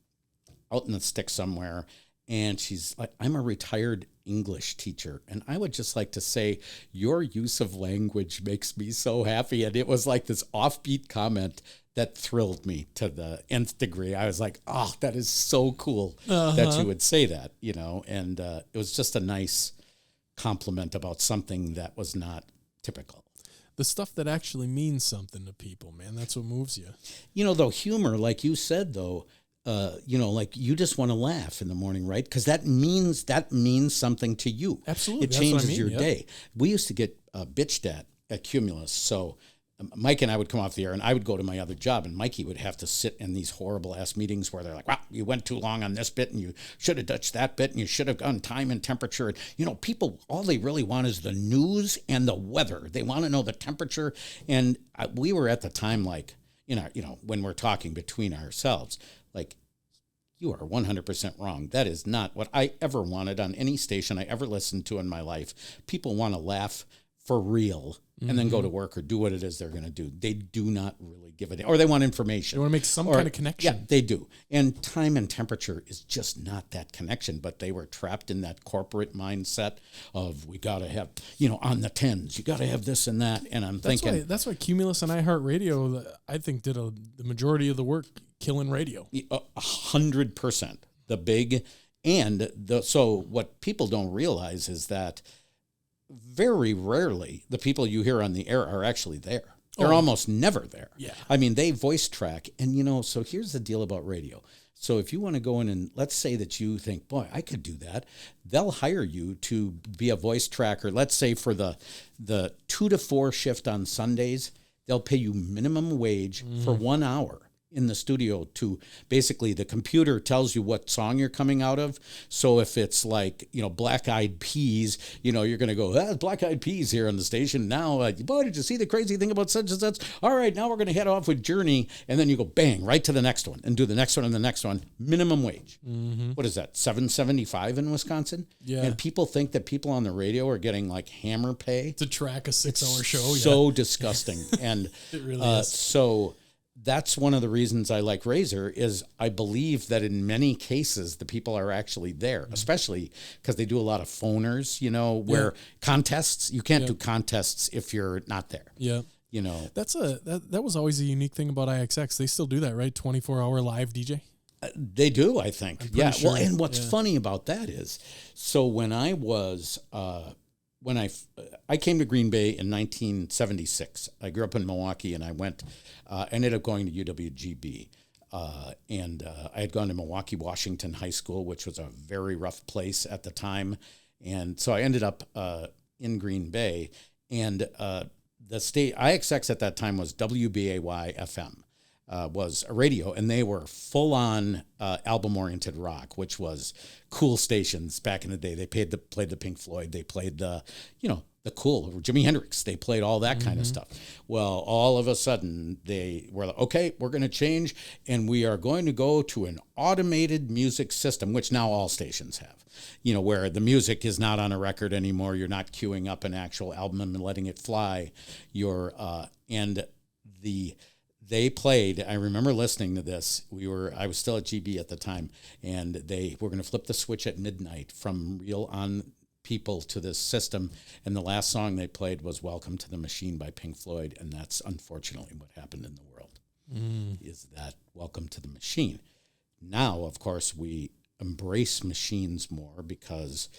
out in the sticks somewhere, and she's like, "I'm a retired English teacher, and I would just like to say your use of language makes me so happy." And it was like this offbeat comment that thrilled me to the nth degree. I was like, "Oh, that is so cool that you would say that," and it was just a nice compliment about something that was not typical. The stuff that actually means something to people, man, that's what moves you. Though humor, like you said, though, you just want to laugh in the morning, right? Because that means something to you. Absolutely. It changes your day. We used to get bitched at Cumulus. So Mike and I would come off the air, and I would go to my other job, and Mikey would have to sit in these horrible-ass meetings where they're like, "Wow, you went too long on this bit, and you should have touched that bit, and you should have gone time and temperature." And, people, all they really want is the news and the weather. They want to know the temperature. And we were at the time when we're talking between ourselves, you are 100% wrong. That is not what I ever wanted on any station I ever listened to in my life. People want to laugh for real and then go to work or do what it is they're going to do. They do not really give it, or they want information. They want to make some kind of connection. Yeah, they do. And time and temperature is just not that connection, but they were trapped in that corporate mindset of, we got to have, on the 10s, you got to have this and that. And that's why Cumulus and iHeartRadio, I think, did the majority of the work killing radio. 100%. So what people don't realize is that very rarely the people you hear on the air are actually there. They're almost never there. Yeah. I mean, they voice track. And, so here's the deal about radio. So if you want to go in and let's say that you think, boy, I could do that, they'll hire you to be a voice tracker. Let's say for the 2 to 4 shift on Sundays, they'll pay you minimum wage for 1 hour in the studio to basically the computer tells you what song you're coming out of. So if it's like, Black Eyed Peas, you're going to go, Black Eyed Peas here on the station. Now, boy, did you see the crazy thing about such and such? All right, now we're going to head off with Journey. And then you go bang, right to the next one and do the next one and the next one. Minimum wage. Mm-hmm. What is that, $7.75 in Wisconsin? Yeah. And people think that people on the radio are getting like hammer pay. To track a 6-hour show. So disgusting. And it really is. So that's one of the reasons I like Razor is I believe that in many cases the people are actually there, especially because they do a lot of phoners, where contests, you can't do contests if you're not there. Yeah. That was always a unique thing about IXX. They still do that, right? 24-hour live DJ? They do, I think. Yeah. Sure. Well, and what's funny about that is, so when I was, I came to Green Bay in 1976. I grew up in Milwaukee, and I ended up going to UWGB. And I had gone to Milwaukee, Washington High School, which was a very rough place at the time. And so I ended up in Green Bay. And the state, IXX at that time was WBAY FM. Was a radio, and they were full-on album-oriented rock, which was cool stations back in the day. They played the Pink Floyd. They played the cool Jimi Hendrix. They played all that kind of stuff. Well, all of a sudden, they were like, okay, we're going to change, and we are going to go to an automated music system, which now all stations have, where the music is not on a record anymore. You're not queuing up an actual album and letting it fly. They played, I remember listening to this. I was still at GB at the time, and they were going to flip the switch at midnight from real on people to this system. And the last song they played was Welcome to the Machine by Pink Floyd. And that's unfortunately what happened in the world, is that Welcome to the Machine. Now, of course, we embrace machines more because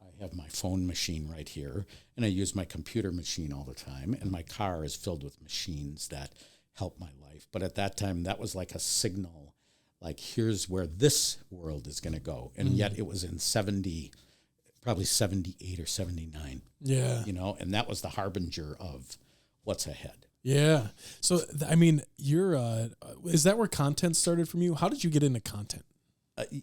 I have my phone machine right here, and I use my computer machine all the time. And my car is filled with machines that help my life. But at that time, that was like a signal, like, here's where this world is going to go. And yet it was in probably 78 or 79. Yeah. And that was the harbinger of what's ahead. Yeah. So, I mean, is that where content started from you? How did you get into content?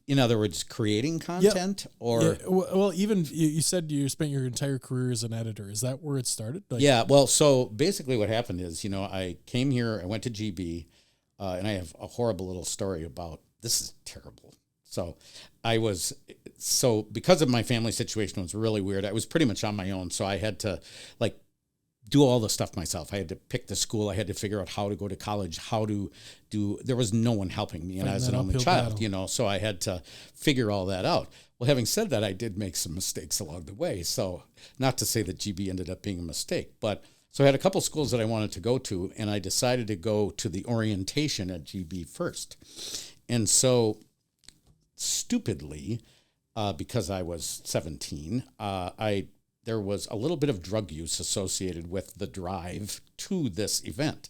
In other words, creating content or... Yeah. Well, even you said you spent your entire career as an editor. Is that where it started? Yeah. Well, so basically what happened is, I came here, I went to GB, and I have a horrible little story about, this is terrible. So because of my family situation, it was really weird. I was pretty much on my own. So I had to do all the stuff myself. I had to pick the school. I had to figure out how to go to college, there was no one helping me. And as an only child, so I had to figure all that out. Well, having said that, I did make some mistakes along the way. So not to say that GB ended up being a mistake, but so I had a couple schools that I wanted to go to, and I decided to go to the orientation at GB first. And so stupidly, because I was 17, there was a little bit of drug use associated with the drive to this event,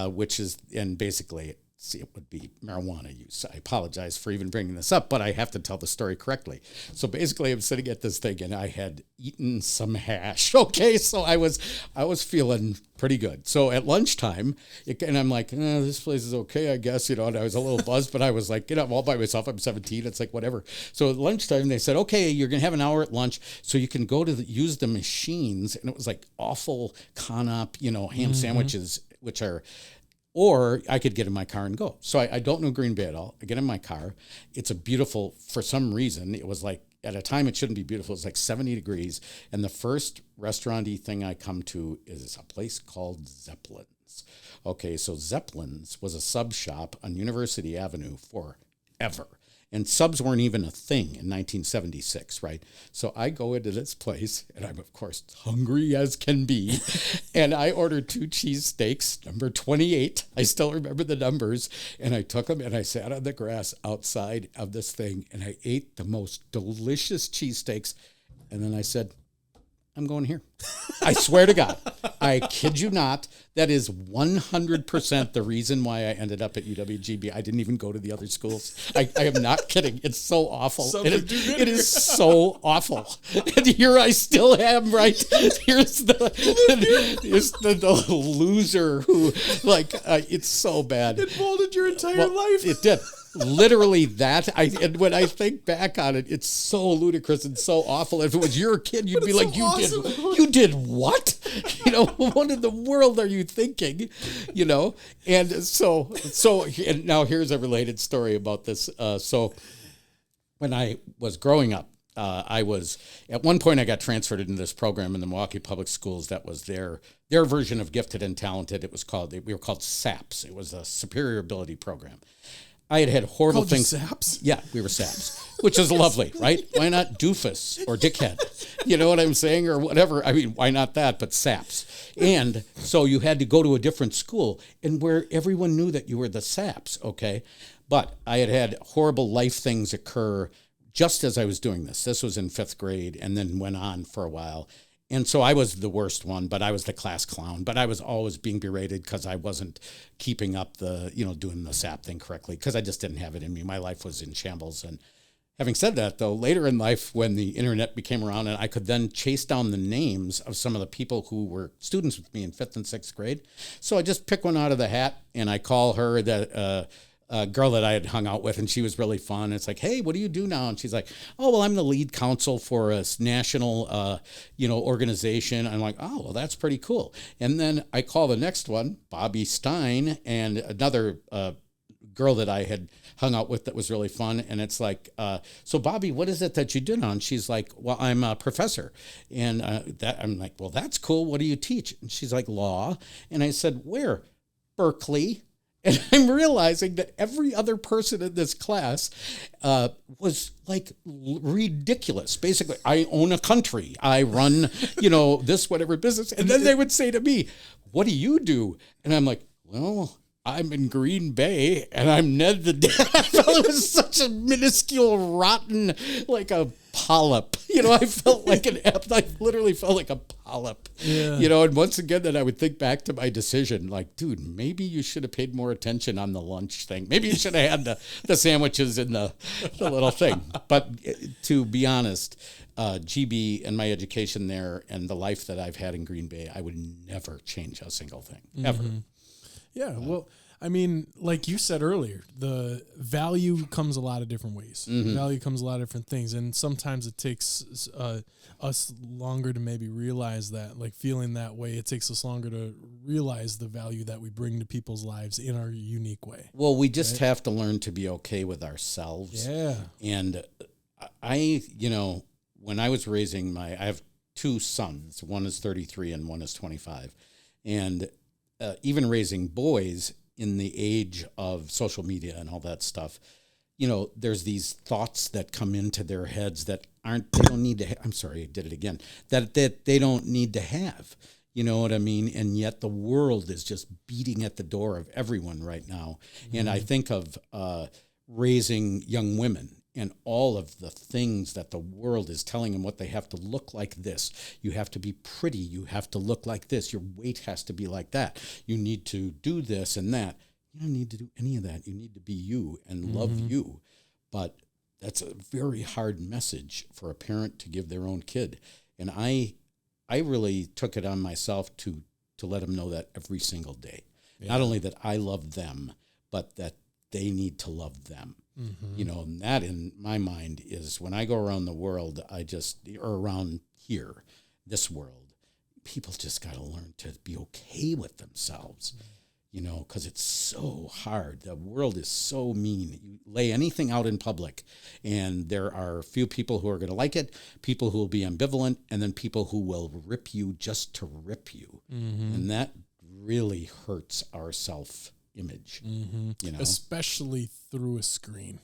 which is, and basically, it would be marijuana use. I apologize for even bringing this up, but I have to tell the story correctly. So basically, I'm sitting at this thing, and I had eaten some hash. Okay, so I was feeling pretty good. So at lunchtime, and I'm like, this place is okay, I guess, and I was a little buzzed, but I was like, I'm all by myself. I'm 17. It's like, whatever. So at lunchtime, they said, okay, you're going to have an hour at lunch, so you can go to use the machines. And it was like awful con-op, ham sandwiches, which are... Or I could get in my car and go. So I don't know Green Bay at all. I get in my car. It's a beautiful, for some reason, it was like, at a time it shouldn't be beautiful. It's like 70 degrees. And the first restaurant-y thing I come to is a place called Zeppelin's. Okay, so Zeppelin's was a sub shop on University Avenue forever. And subs weren't even a thing in 1976, right? So I go into this place, and I'm, of course, hungry as can be. And I ordered 2 cheesesteaks, number 28. I still remember the numbers. And I took them, and I sat on the grass outside of this thing, and I ate the most delicious cheesesteaks. And then I said, I'm going here. I swear to God. I kid you not. That is 100% the reason why I ended up at UWGB. I didn't even go to the other schools. I am not kidding. It's so awful. It is so awful. And here I still am, right? Here's the loser who, like, it's so bad. It molded your entire life. It did. Literally that. And when I think back on it, it's so ludicrous and so awful. If it was your kid, you'd be like, awesome. you did what? What in the world are you thinking? And so and now here's a related story about this. So when I was growing up, I was at one point I got transferred into this program in the Milwaukee Public Schools that was their version of Gifted and Talented. We were called SAPs. It was a Superior Ability Program. I had horrible Called things. You SAPs? Yeah, we were SAPs, which is lovely, right? Why not doofus or dickhead? You know what I'm saying? Or whatever. I mean, why not that, but SAPs. And so you had to go to a different school and where everyone knew that you were the SAPs, okay? But I had horrible life things occur just as I was doing this. This was in 5th grade and then went on for a while. And so I was the worst one, but I was the class clown. But I was always being berated because I wasn't keeping up doing the SAP thing correctly because I just didn't have it in me. My life was in shambles. And having said that, though, later in life when the internet became around and I could then chase down the names of some of the people who were students with me in 5th and 6th grade. So I just pick one out of the hat and I call her that girl that I had hung out with, and she was really fun. It's like, hey, what do you do now? And she's like, oh, well, I'm the lead counsel for a national, organization. I'm like, oh, well, that's pretty cool. And then I call the next one, Bobby Stein, and another girl that I had hung out with that was really fun. And it's like, so Bobby, what is it that you do now? And she's like, well, I'm a professor. And I'm like, well, that's cool. What do you teach? And she's like, law. And I said, where? Berkeley. And I'm realizing that every other person in this class was like ridiculous. Basically, I own a country. I run, this whatever business. And then they would say to me, what do you do? And I'm like, well, I'm in Green Bay and I'm Ned the Dad. I felt it was such a minuscule, rotten, like a polyp. I felt like I literally felt like a polyp. Yeah. And once again, then I would think back to my decision, like, dude, maybe you should have paid more attention on the lunch thing. Maybe you should have had the sandwiches in the little thing. But to be honest, GB and my education there and the life that I've had in Green Bay, I would never change a single thing, ever. Mm-hmm. Yeah, well, I mean, like you said earlier, the value comes a lot of different ways. Mm-hmm. Value comes a lot of different things, and sometimes it takes us longer to maybe realize that, like feeling that way. It takes us longer to realize the value that we bring to people's lives in our unique way. Well, we just have to learn to be okay with ourselves. Yeah. And I, when I was raising I have 2 sons. One is 33 and one is 25. And even raising boys in the age of social media and all that stuff, there's these thoughts that come into their heads that they don't need to, I'm sorry, I did it again, that they don't need to have, you know what I mean? And yet the world is just beating at the door of everyone right now. Mm-hmm. And I think of raising young women and all of the things that the world is telling them what they have to look like this. You have to be pretty. You have to look like this. Your weight has to be like that. You need to do this and that. You don't need to do any of that. You need to be you and love you. But that's a very hard message for a parent to give their own kid. And I really took it on myself to let them know that every single day. Yeah. Not only that I love them, but that they need to love them. Mm-hmm. And that in my mind is when I go around the world, or around here, this world, people just got to learn to be okay with themselves, because it's so hard. The world is so mean. You lay anything out in public, and there are a few people who are going to like it, people who will be ambivalent, and then people who will rip you just to rip you. Mm-hmm. And that really hurts our self-image, especially through a screen.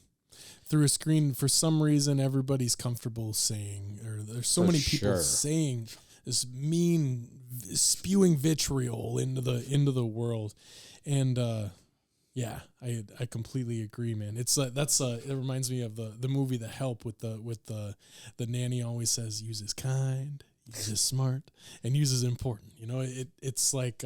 Through a screen, for some reason, everybody's comfortable saying, or there's so many people saying this mean, spewing vitriol into the world, and I completely agree, man. It's it reminds me of the movie The Help with the nanny always says, use his kind, use is smart and use is important. You know, it's like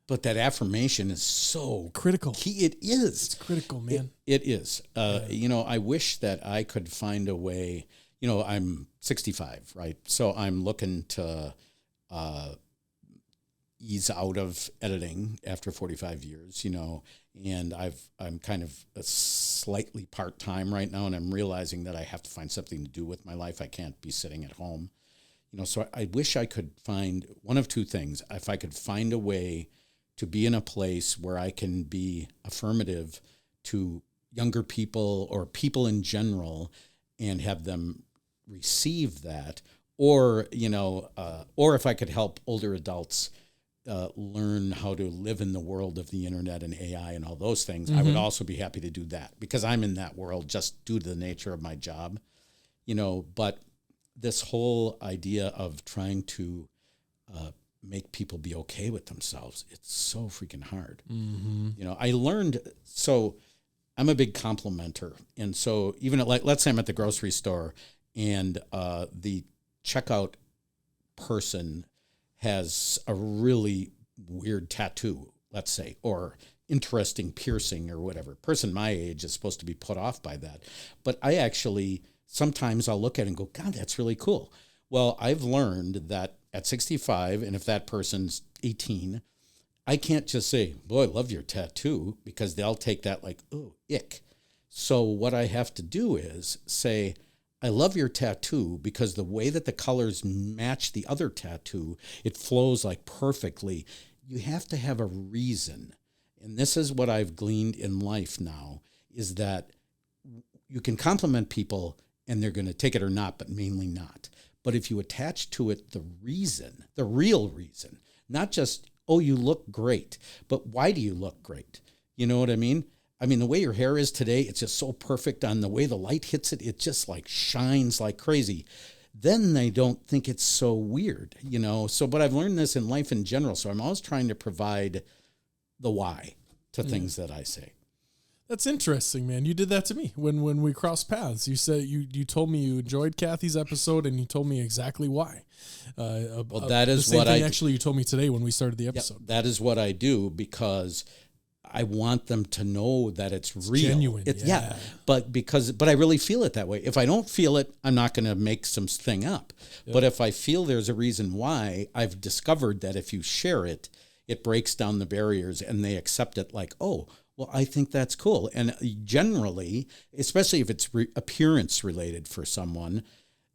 But that affirmation is so critical. key. It is. It's critical, man. It is. You know, I wish that I could find a way. You know, I'm 65, right? So I'm looking to ease out of editing after 45 years, you know, and I'm kind of a slightly part-time right now, and I'm realizing that I have to find something to do with my life. I can't be sitting at home, you know, so I wish I could find one of two things. If I could find a way to be in a place where I can be affirmative to younger people or people in general and have them receive that, or, you know, or if I could help older adults learn how to live in the world of the internet and AI and all those things, I would also be happy to do that because I'm in that world just due to the nature of my job, you know. But this whole idea of trying to make people be okay with themselves, it's so freaking hard. You know, I learned, so I'm a big complimenter. And so even at, like, let's say I'm at the grocery store and the checkout person has a really weird tattoo, let's say, or interesting piercing or whatever. A person my age is supposed to be put off by that. But I actually, sometimes I'll look at it and go, God, that's really cool. Well, I've learned that at 65, and if that person's 18, I can't just say, boy, I love your tattoo, because they'll take that like, oh, ick. So what I have to do is say, I love your tattoo because the way that the colors match the other tattoo, it flows like perfectly. You have to have a reason. And this is what I've gleaned in life now, is that you can compliment people and they're going to take it or not, but mainly not. But if you attach to it the reason, the real reason, not just, oh, you look great, but why do you look great? You know what I mean? I mean, the way your hair is today, it's just so perfect. On the way the light hits it, it just like shines like crazy. Then they don't think it's so weird, you know? So, but I've learned this in life in general. So I'm always trying to provide the why to things that I say. That's interesting, man. You did that to me when we crossed paths. You said you told me you enjoyed Kathy's episode, and you told me exactly why. Well, that is the same what thing I actually you told me today when we started the episode. Yep, that is what I do because I want them to know that it's real. Genuine. But I really feel it that way. If I don't feel it, I'm not going to make some thing up. Yep. But if I feel there's a reason why, I've discovered that if you share it, it breaks down the barriers and they accept it like, oh, well, I think that's cool. And generally, especially if it's appearance related for someone,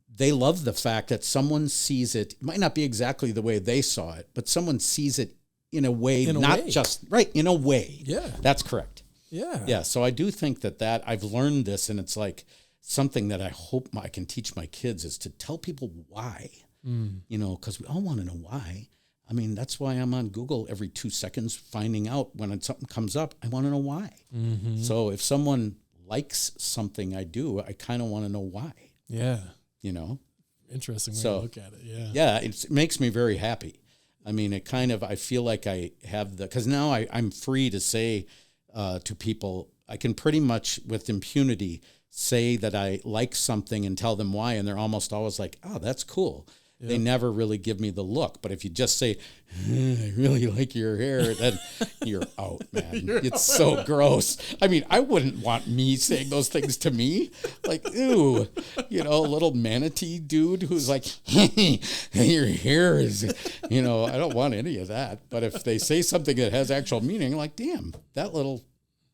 they love the fact that someone sees it. It might not be exactly the way they saw it, but someone sees it in a way, just right, in a way. Yeah. That's correct. Yeah. Yeah. So I do think that I've learned this, and it's like something that I hope I can teach my kids is to tell people why, you know, because we all want to know why. I mean, that's why I'm on Google every 2 seconds finding out when something comes up. I want to know why. So if someone likes something I do, I kind of want to know why. Yeah. You know? Interesting way to look at it. Yeah. Yeah. It makes me very happy. I mean, I feel like I have because now I'm free to say to people, I can pretty much with impunity say that I like something and tell them why. And they're almost always like, oh, that's cool. Yeah. They never really give me the look. But if you just say, I really like your hair, then you're out, man. It's so gross. I mean, I wouldn't want me saying those things to me. Like, ew, you know, a little manatee dude who's like, hey, your hair is, you know, I don't want any of that. But if they say something that has actual meaning, like, damn, that little,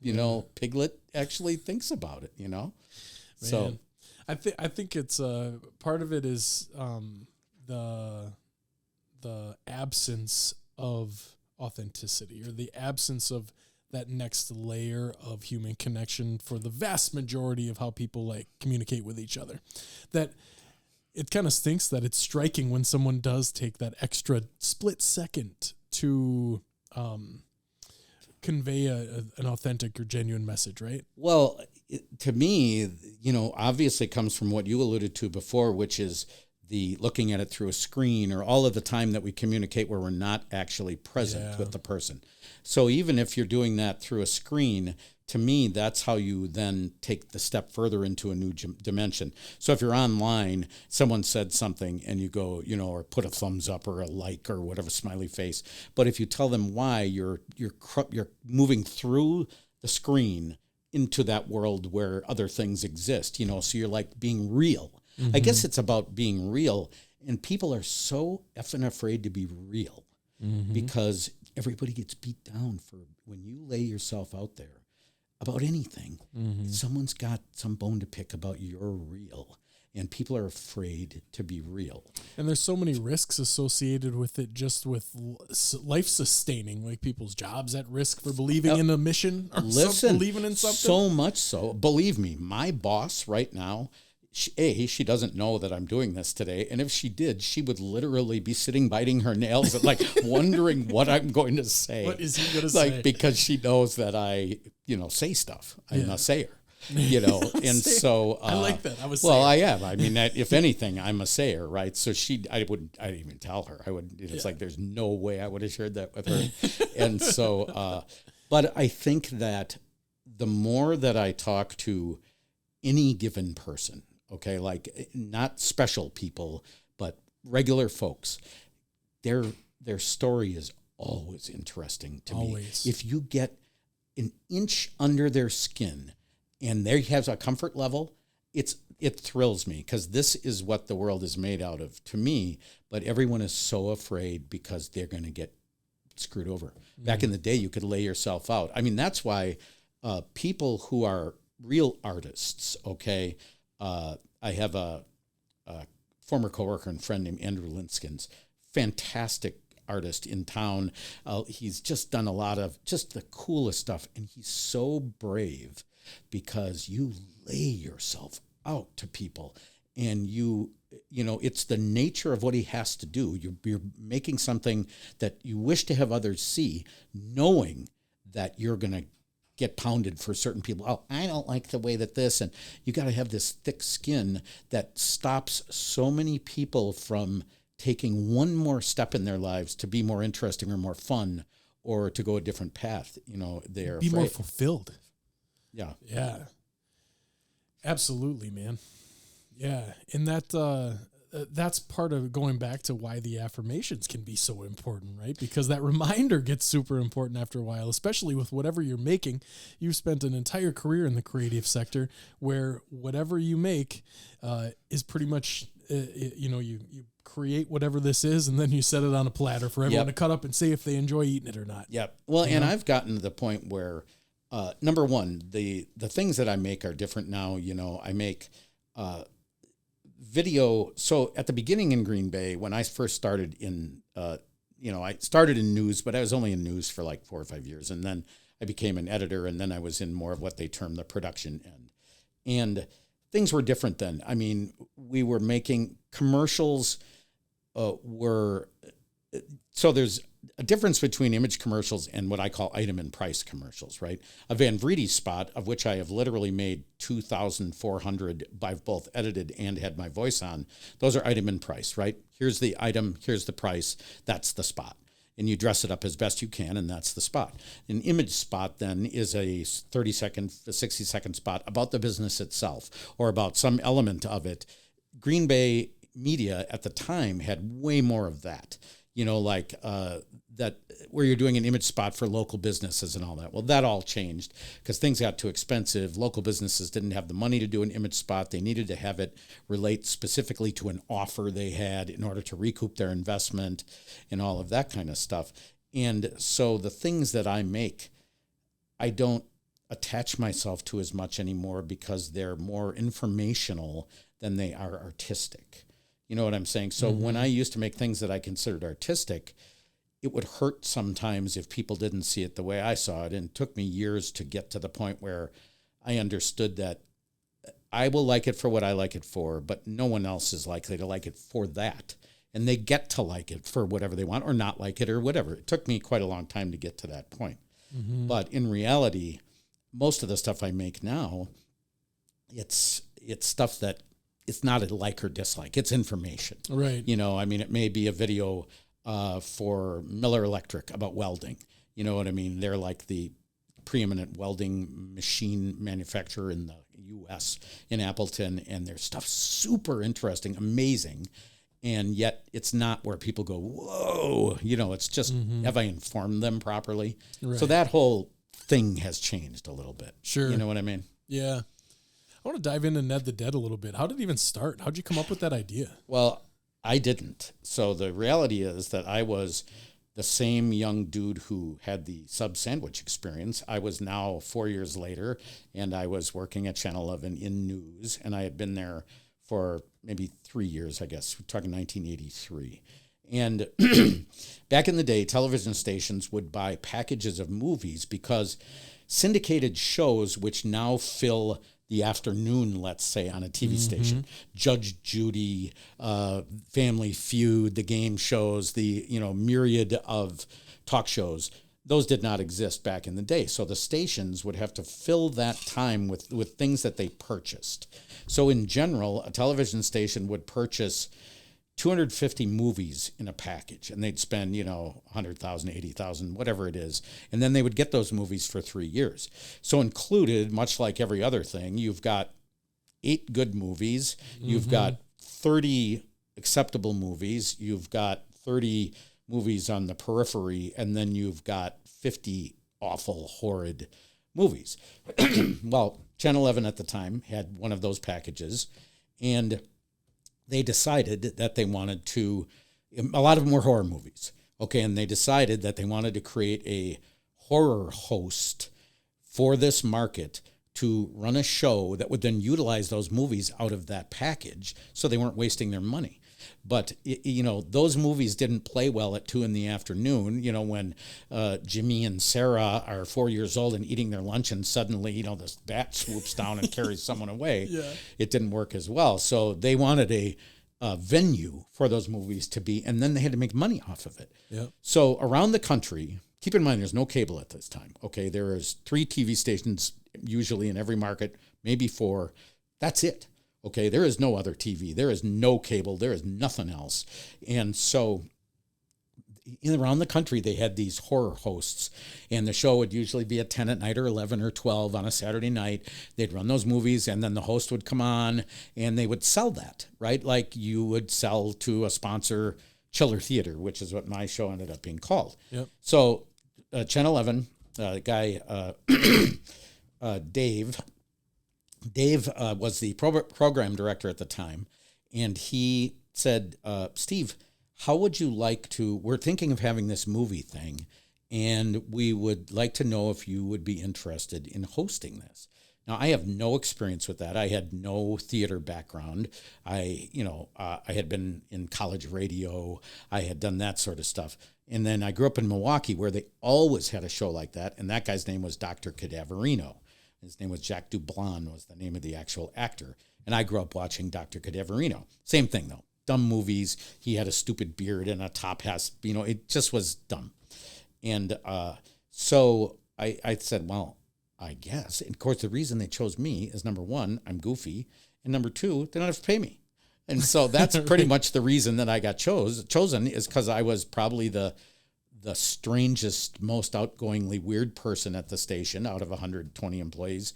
you know, piglet actually thinks about it, you know? Man. So I think it's part of it is the absence of authenticity, or the absence of that next layer of human connection for the vast majority of how people like communicate with each other. That it kind of stinks that it's striking when someone does take that extra split second to convey an authentic or genuine message, right? Well, to me, you know, obviously it comes from what you alluded to before, which is the looking at it through a screen, or all of the time that we communicate where we're not actually present with the person. So even if you're doing that through a screen, to me, that's how you then take the step further into a new dimension. So if you're online, someone said something and you go, or put a thumbs up or a like or whatever, smiley face. But if you tell them why, you're moving through the screen into that world where other things exist, so you're like being real. I guess it's about being real. And people are so effing afraid to be real because everybody gets beat down for when you lay yourself out there about anything. Someone's got some bone to pick about you're real, and people are afraid to be real. And there's so many risks associated with it, just with life sustaining, like people's jobs at risk for believing in a mission or believing in something. So much so, believe me, my boss right now, she doesn't know that I'm doing this today. And if she did, she would literally be sitting biting her nails and like wondering what I'm going to say. What is he going to say? Because she knows that I, say stuff. I'm a sayer, and so. I like that. I am. I mean, if anything, I'm a sayer, right? So I didn't even tell her. It's like, there's no way I would have shared that with her. And so, but I think that the more that I talk to any given person, okay, like not special people, but regular folks, their story is always interesting to me. If you get an inch under their skin and there has a comfort level, it thrills me, because this is what the world is made out of to me. But everyone is so afraid because they're going to get screwed over. Back in the day, you could lay yourself out. I mean, that's why people who are real artists, okay. I have a former coworker and friend named Andrew Linskins, fantastic artist in town. He's just done a lot of just the coolest stuff, and he's so brave because you lay yourself out to people, and it's the nature of what he has to do. You're making something that you wish to have others see, knowing that you're going to get pounded for certain people. Oh, I don't like the way that this, and you got to have this thick skin that stops so many people from taking one more step in their lives to be more interesting or more fun or to go a different path. They're be more fulfilled. Yeah. Yeah. Absolutely, man. Yeah. And that's part of going back to why the affirmations can be so important, right? Because that reminder gets super important after a while, especially with whatever you're making. You've spent an entire career in the creative sector where whatever you make is pretty much, you create whatever this is, and then you set it on a platter for everyone to cut up and say if they enjoy eating it or not. Yep. Well, and I've gotten to the point where, number one, the things that I make are different now. I make video. So at the beginning in Green Bay, when I first started I started in news, but I was only in news for like 4 or 5 years. And then I became an editor, and then I was in more of what they term the production end. And things were different then. I mean, we were making commercials so there's a difference between image commercials and what I call item and price commercials, right? A Van Vriende spot, of which I have literally made 2,400, I've both edited and had my voice on. Those are item and price, right? Here's the item, here's the price, that's the spot. And you dress it up as best you can, and that's the spot. An image spot then is a 30-second, 60-second spot about the business itself or about some element of it. Green Bay media at the time had way more of that. That where you're doing an image spot for local businesses and all that. Well, that all changed because things got too expensive. Local businesses didn't have the money to do an image spot. They needed to have it relate specifically to an offer they had in order to recoup their investment and all of that kind of stuff. And so the things that I make, I don't attach myself to as much anymore because they're more informational than they are artistic. You know what I'm saying? So when I used to make things that I considered artistic, it would hurt sometimes if people didn't see it the way I saw it. And it took me years to get to the point where I understood that I will like it for what I like it for, but no one else is likely to like it for that. And they get to like it for whatever they want or not like it or whatever. It took me quite a long time to get to that point. But in reality, most of the stuff I make now, it's stuff that it's not a like or dislike. It's information. Right. It may be a video for Miller Electric about welding. You know what I mean? They're like the preeminent welding machine manufacturer in the U.S. in Appleton, and their stuff's super interesting, amazing, and yet it's not where people go, whoa, it's just, have I informed them properly? Right. So that whole thing has changed a little bit. Sure. You know what I mean? Yeah. I want to dive into Ned the Dead a little bit. How did it even start? How'd you come up with that idea? Well, I didn't. So the reality is that I was the same young dude who had the sub sandwich experience. I was now 4 years later, and I was working at Channel 11 in news, and I had been there for maybe 3 years, I guess. We're talking 1983. And back in the day, television stations would buy packages of movies because syndicated shows, which now fill the afternoon, let's say, on a TV station, Judge Judy, Family Feud, the game shows, the myriad of talk shows, those did not exist back in the day. So the stations would have to fill that time with things that they purchased. So in general, a television station would purchase 250 movies in a package, and they'd spend, 100,000, 80,000, whatever it is. And then they would get those movies for 3 years. So included, much like every other thing, you've got 8 good movies. You've got 30 acceptable movies. You've got 30 movies on the periphery, and then you've got 50 awful, horrid movies. Well, Channel 11 at the time had one of those packages, and they decided that they wanted to, a lot of them were horror movies, okay, and they decided that they wanted to create a horror host for this market to run a show that would then utilize those movies out of that package so they weren't wasting their money. But, those movies didn't play well at 2 p.m, when Jimmy and Sarah are 4 years old and eating their lunch and suddenly, this bat swoops down and carries someone away. Yeah. It didn't work as well. So they wanted a venue for those movies to be, and then they had to make money off of it. Yep. So around the country, keep in mind there's no cable at this time. Okay, there is 3 TV stations usually in every market, maybe 4. That's it. Okay, there is no other TV. There is no cable. There is nothing else. And so around the country, they had these horror hosts, and the show would usually be at 10 at night or 11 or 12 on a Saturday night. They'd run those movies, and then the host would come on, and they would sell that, right? Like you would sell to a sponsor Chiller Theater, which is what my show ended up being called. Yep. So Channel 11, guy Dave was the program director at the time, and he said, Steve, how would you like to, we're thinking of having this movie thing, and we would like to know if you would be interested in hosting this. Now, I have no experience with that. I had no theater background. I had been in college radio. I had done that sort of stuff. And then I grew up in Milwaukee, where they always had a show like that, and that guy's name was Dr. Cadaverino. His name was Jack Dublon, was the name of the actual actor. And I grew up watching Dr. Cadaverino. Same thing, though. Dumb movies. He had a stupid beard and a top hat. It just was dumb. And so I said, well, I guess. And of course, the reason they chose me is, number one, I'm goofy. And number two, they don't have to pay me. And so that's pretty much the reason that I got chosen is because I was probably the strangest, most outgoingly weird person at the station out of 120 employees,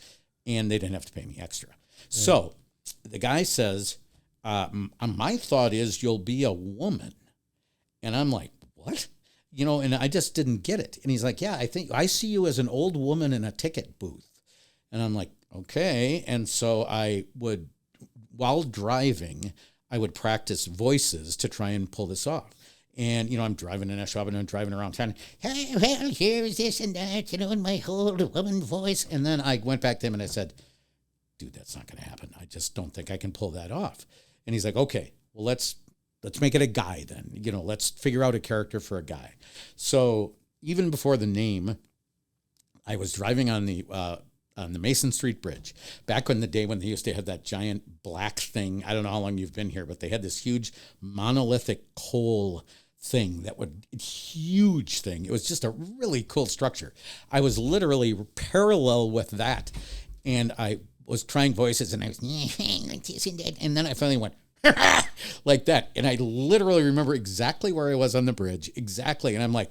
and they didn't have to pay me extra. Yeah. So the guy says, my thought is you'll be a woman. And I'm like, what? And I just didn't get it. And he's like, yeah, I think I see you as an old woman in a ticket booth. And I'm like, okay. And so I would, while driving, I would practice voices to try and pull this off. And, I'm driving in a shop and I'm driving around town. Hey, well, here's this and that, in my old woman voice. And then I went back to him and I said, dude, that's not going to happen. I just don't think I can pull that off. And he's like, okay, well, let's make it a guy then. Let's figure out a character for a guy. So even before the name, I was driving on the Mason Street Bridge, back in the day when they used to have that giant black thing. I don't know how long you've been here, but they had this huge monolithic coal thing huge thing. It was just a really cool structure. I was literally parallel with that, and I was trying voices, and I was like this and that, and then I finally went like that, and I literally remember exactly where I was on the bridge, exactly, and I'm like,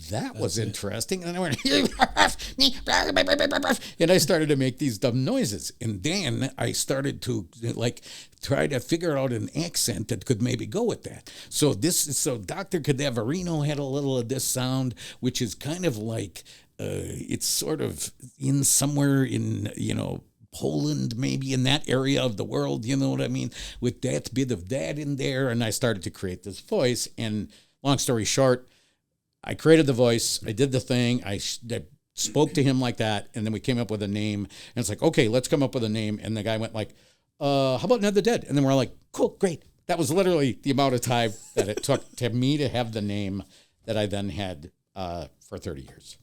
that was interesting. And I went, and I started to make these dumb noises. And then I started to like try to figure out an accent that could maybe go with that. So Dr. Cadaverino had a little of this sound, which is kind of like, it's sort of in somewhere in, Poland, maybe in that area of the world, you know what I mean? With that bit of that in there. And I started to create this voice. And long story short, I created the voice. I did the thing. I spoke to him like that. And then we came up with a name. And it's like, okay, let's come up with a name. And the guy went like, how about Ned the Dead? And then we're all like, cool, great. That was literally the amount of time that it took to me to have the name that I then had for 30 years.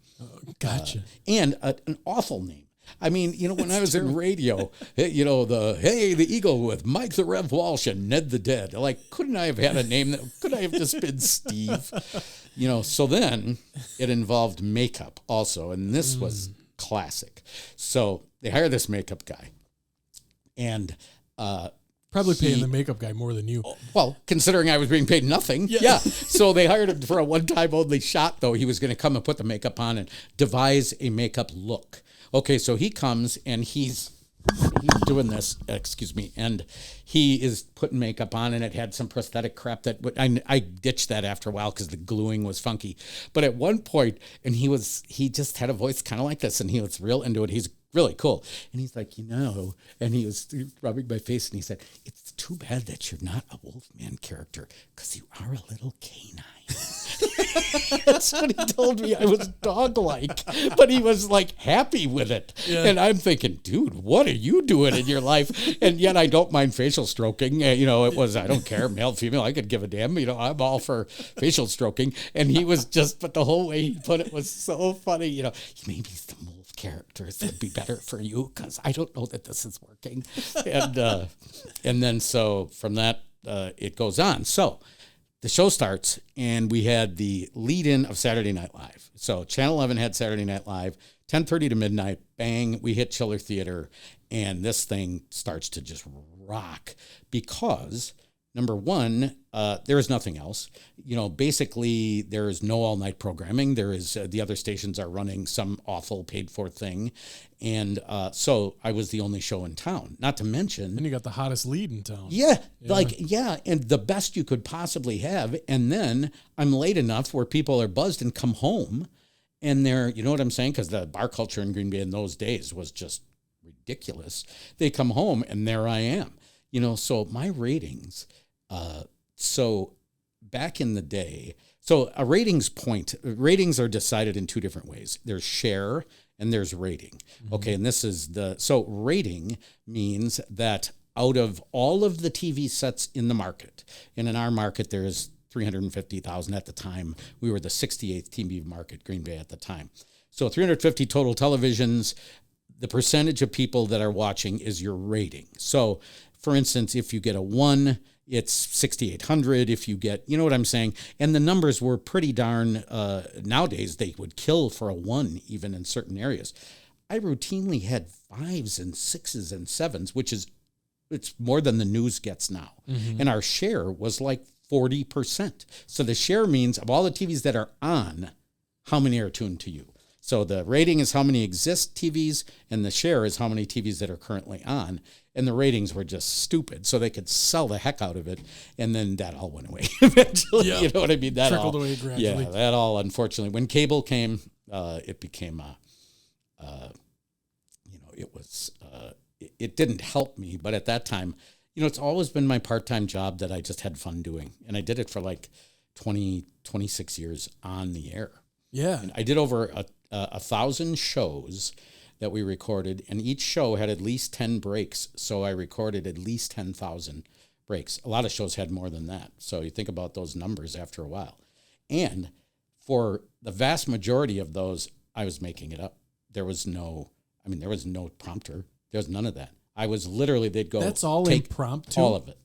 Gotcha. And an awful name. I mean, when I was in radio, the Eagle with Mike the Rev Walsh and Ned the Dead. Like, couldn't I have had a name couldn't I have just been Steve? So then it involved makeup also. And this was classic. So they hire this makeup guy. And probably paying the makeup guy more than you. Well, considering I was being paid nothing. Yeah. So they hired him for a one-time only shot, though. He was going to come and put the makeup on and devise a makeup look. Okay, so he comes and he's doing this, and he is putting makeup on, and it had some prosthetic crap that I ditched that after a while because the gluing was funky. But at one point, and he just had a voice kind of like this, and he was real into it. He's really cool. And he's like, and he was rubbing my face, and he said, it's too bad that you're not a Wolfman character because you are a little canine. That's what he told me. I was dog-like, but he was like happy with it. Yeah. And I'm thinking, dude, what are you doing in your life? And yet I don't mind facial stroking. I don't care, male, female, I could give a damn. I'm all for facial stroking. And he was but the whole way he put it was so funny. Maybe some wolf characters would be better for you because I don't know that this is working. And then so from that, it goes on. So the show starts, and we had the lead-in of Saturday Night Live. So Channel 11 had Saturday Night Live, 10:30 to midnight, bang, we hit Chiller Theater, and this thing starts to just rock because, number one, there is nothing else. Basically, there is no all-night programming. There is the other stations are running some awful paid-for thing, and so I was the only show in town. Not to mention, and you got the hottest lead in town. Yeah, and the best you could possibly have. And then I'm late enough where people are buzzed and come home, and they're, you know what I'm saying? Because the bar culture in Green Bay in those days was just ridiculous. They come home, and there I am. So my ratings. So back in the day, ratings are decided in two different ways. There's share and there's rating. Mm-hmm. Okay. And this is rating means that out of all of the TV sets in the market, and in our market, there's 350,000 at the time. We were the 68th TV market, Green Bay at the time. So 350 total televisions, the percentage of people that are watching is your rating. So for instance, if you get a 1, it's 6,800. If you get, you know what I'm saying? And the numbers were pretty darn, nowadays they would kill for a 1 even in certain areas. I routinely had 5s and 6s and 7s, which is, it's more than the news gets now. Mm-hmm. And our share was like 40%. So the share means of all the TVs that are on, how many are tuned to you? So the rating is how many exist TVs, and the share is how many TVs that are currently on. And the ratings were just stupid, so they could sell the heck out of it, and then that all went away eventually. Yep. You know what I mean? That trickled away gradually. Yeah, that all, unfortunately. When cable came, it became it didn't help me, but at that time, it's always been my part-time job that I just had fun doing, and I did it for like 26 years on the air. Yeah. And I did over 1,000 shows that we recorded, and each show had at least 10 breaks, so I recorded at least 10,000 breaks. A lot of shows had more than that, so you think about those numbers after a while. And for the vast majority of those, I was making it up. There was no prompter. There was none of that. I was literally, they'd go, that's all take impromptu? All of it.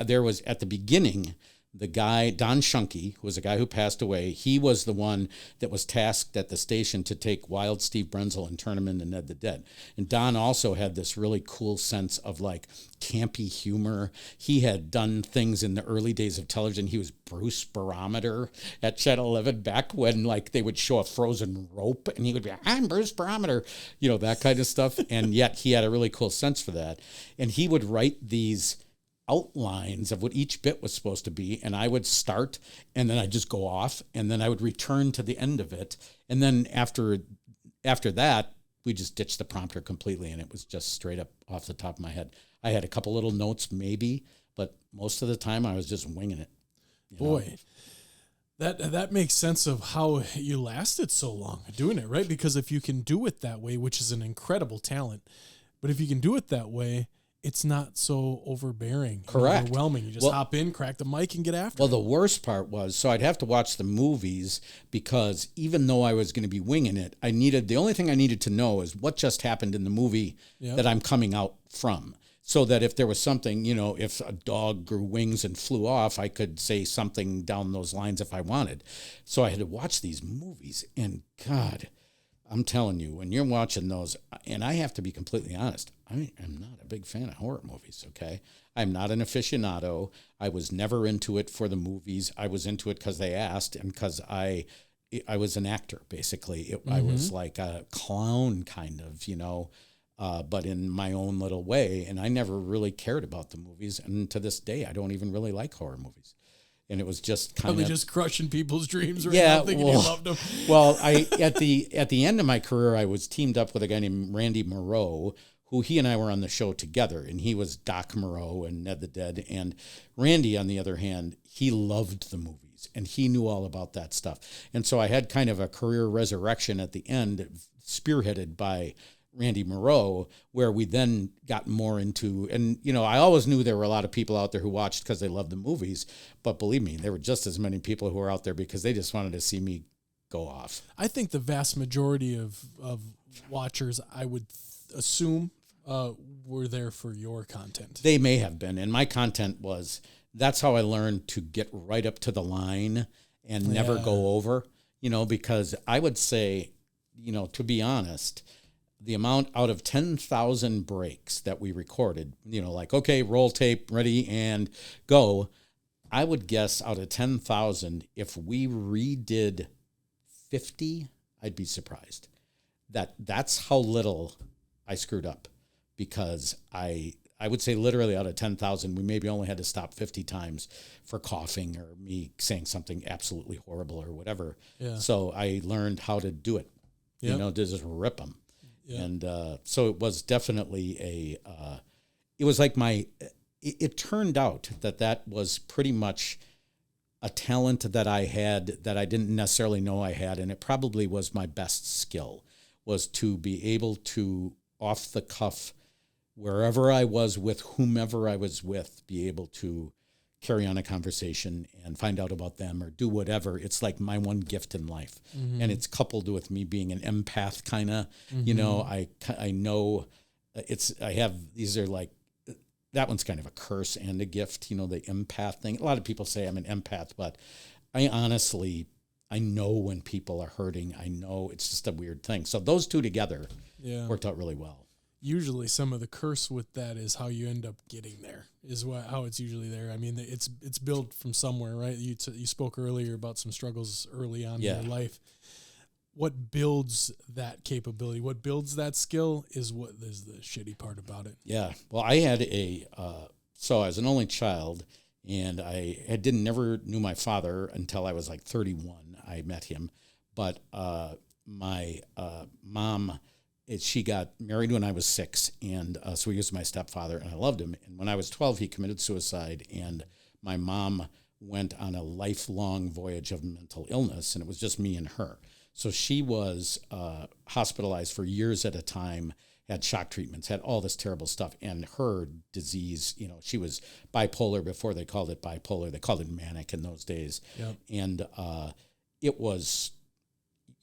There was, at the beginning, the guy, Don Shunke, who was a guy who passed away, he was the one that was tasked at the station to take Wild Steve Brenzel and turn him into Ned the Dead. And Don also had this really cool sense of like campy humor. He had done things in the early days of television. He was Bruce Barometer at Channel 11 back when like they would show a frozen rope and he would be, I'm Bruce Barometer, you know, that kind of stuff. And yet he had a really cool sense for that. And he would write these outlines of what each bit was supposed to be, and I would start and then I'd just go off and then I would return to the end of it, and then after that we just ditched the prompter completely and it was just straight up off the top of my head. I had a couple little notes maybe, but most of the time I was just winging it. Boy, that makes sense of how you lasted so long doing it, right? Because if you can do it that way, which is an incredible talent, but if you can do it that way, it's not so overbearing, correct, overwhelming. You just hop in, crack the mic, and get after it. Well, the worst part was, so I'd have to watch the movies because even though I was going to be winging it, the only thing I needed to know is what just happened in the movie that I'm coming out from. So that if there was something, you know, if a dog grew wings and flew off, I could say something down those lines if I wanted. So I had to watch these movies, and God, I'm telling you, when you're watching those, and I have to be completely honest, I am not a big fan of horror movies, okay? I'm not an aficionado. I was never into it for the movies. I was into it because they asked and because I was an actor, basically. I was like a clown kind of, you know, but in my own little way, and I never really cared about the movies, and to this day, I don't even really like horror movies. And it was just kind probably of just crushing people's dreams right now, thinking you loved them. Well, at the end of my career, I was teamed up with a guy named Randy Moreau, who he and I were on the show together, and he was Doc Moreau and Ned the Dead. And Randy, on the other hand, he loved the movies, and he knew all about that stuff. And so I had kind of a career resurrection at the end, spearheaded by Randy Moreau, where we then got more into, and, you know, I always knew there were a lot of people out there who watched because they loved the movies, but believe me, there were just as many people who were out there because they just wanted to see me go off. I think the vast majority of watchers, I would assume, were there for your content. They may have been, and my content was, that's how I learned to get right up to the line and never go over, you know, because I would say, you know, to be honest, the amount out of 10,000 breaks that we recorded, you know, like, okay, roll tape, ready, and go, I would guess out of 10,000, if we redid 50, I'd be surprised. That's how little I screwed up, because I would say literally out of 10,000, we maybe only had to stop 50 times for coughing or me saying something absolutely horrible or whatever. Yeah. So I learned how to do it, you know, to just rip them. Yeah. And so it was definitely it was like it turned out that was pretty much a talent that I had that I didn't necessarily know I had. And it probably was my best skill, was to be able to, off the cuff, wherever I was with whomever I was with, be able to carry on a conversation and find out about them or do whatever. It's like my one gift in life. Mm-hmm. And it's coupled with me being an empath kind of, you know, I know these are like, that one's kind of a curse and a gift, you know, the empath thing. A lot of people say I'm an empath, but I know when people are hurting. I know it's just a weird thing. So those two together worked out really well. Usually some of the curse with that is how you end up getting there, is how it's usually there. I mean, it's built from somewhere, right? You spoke earlier about some struggles early on in your life. What builds that capability, what builds that skill is what is the shitty part about it. Yeah. Well, I had so I was an only child, and I never knew my father until I was like 31. I met him. But my mom, she got married when I was 6, and so he was my stepfather, and I loved him. And when I was 12, he committed suicide, and my mom went on a lifelong voyage of mental illness, and it was just me and her. So she was hospitalized for years at a time, had shock treatments, had all this terrible stuff, and her disease, you know, she was bipolar before they called it bipolar. They called it manic in those days. Yep. And it was...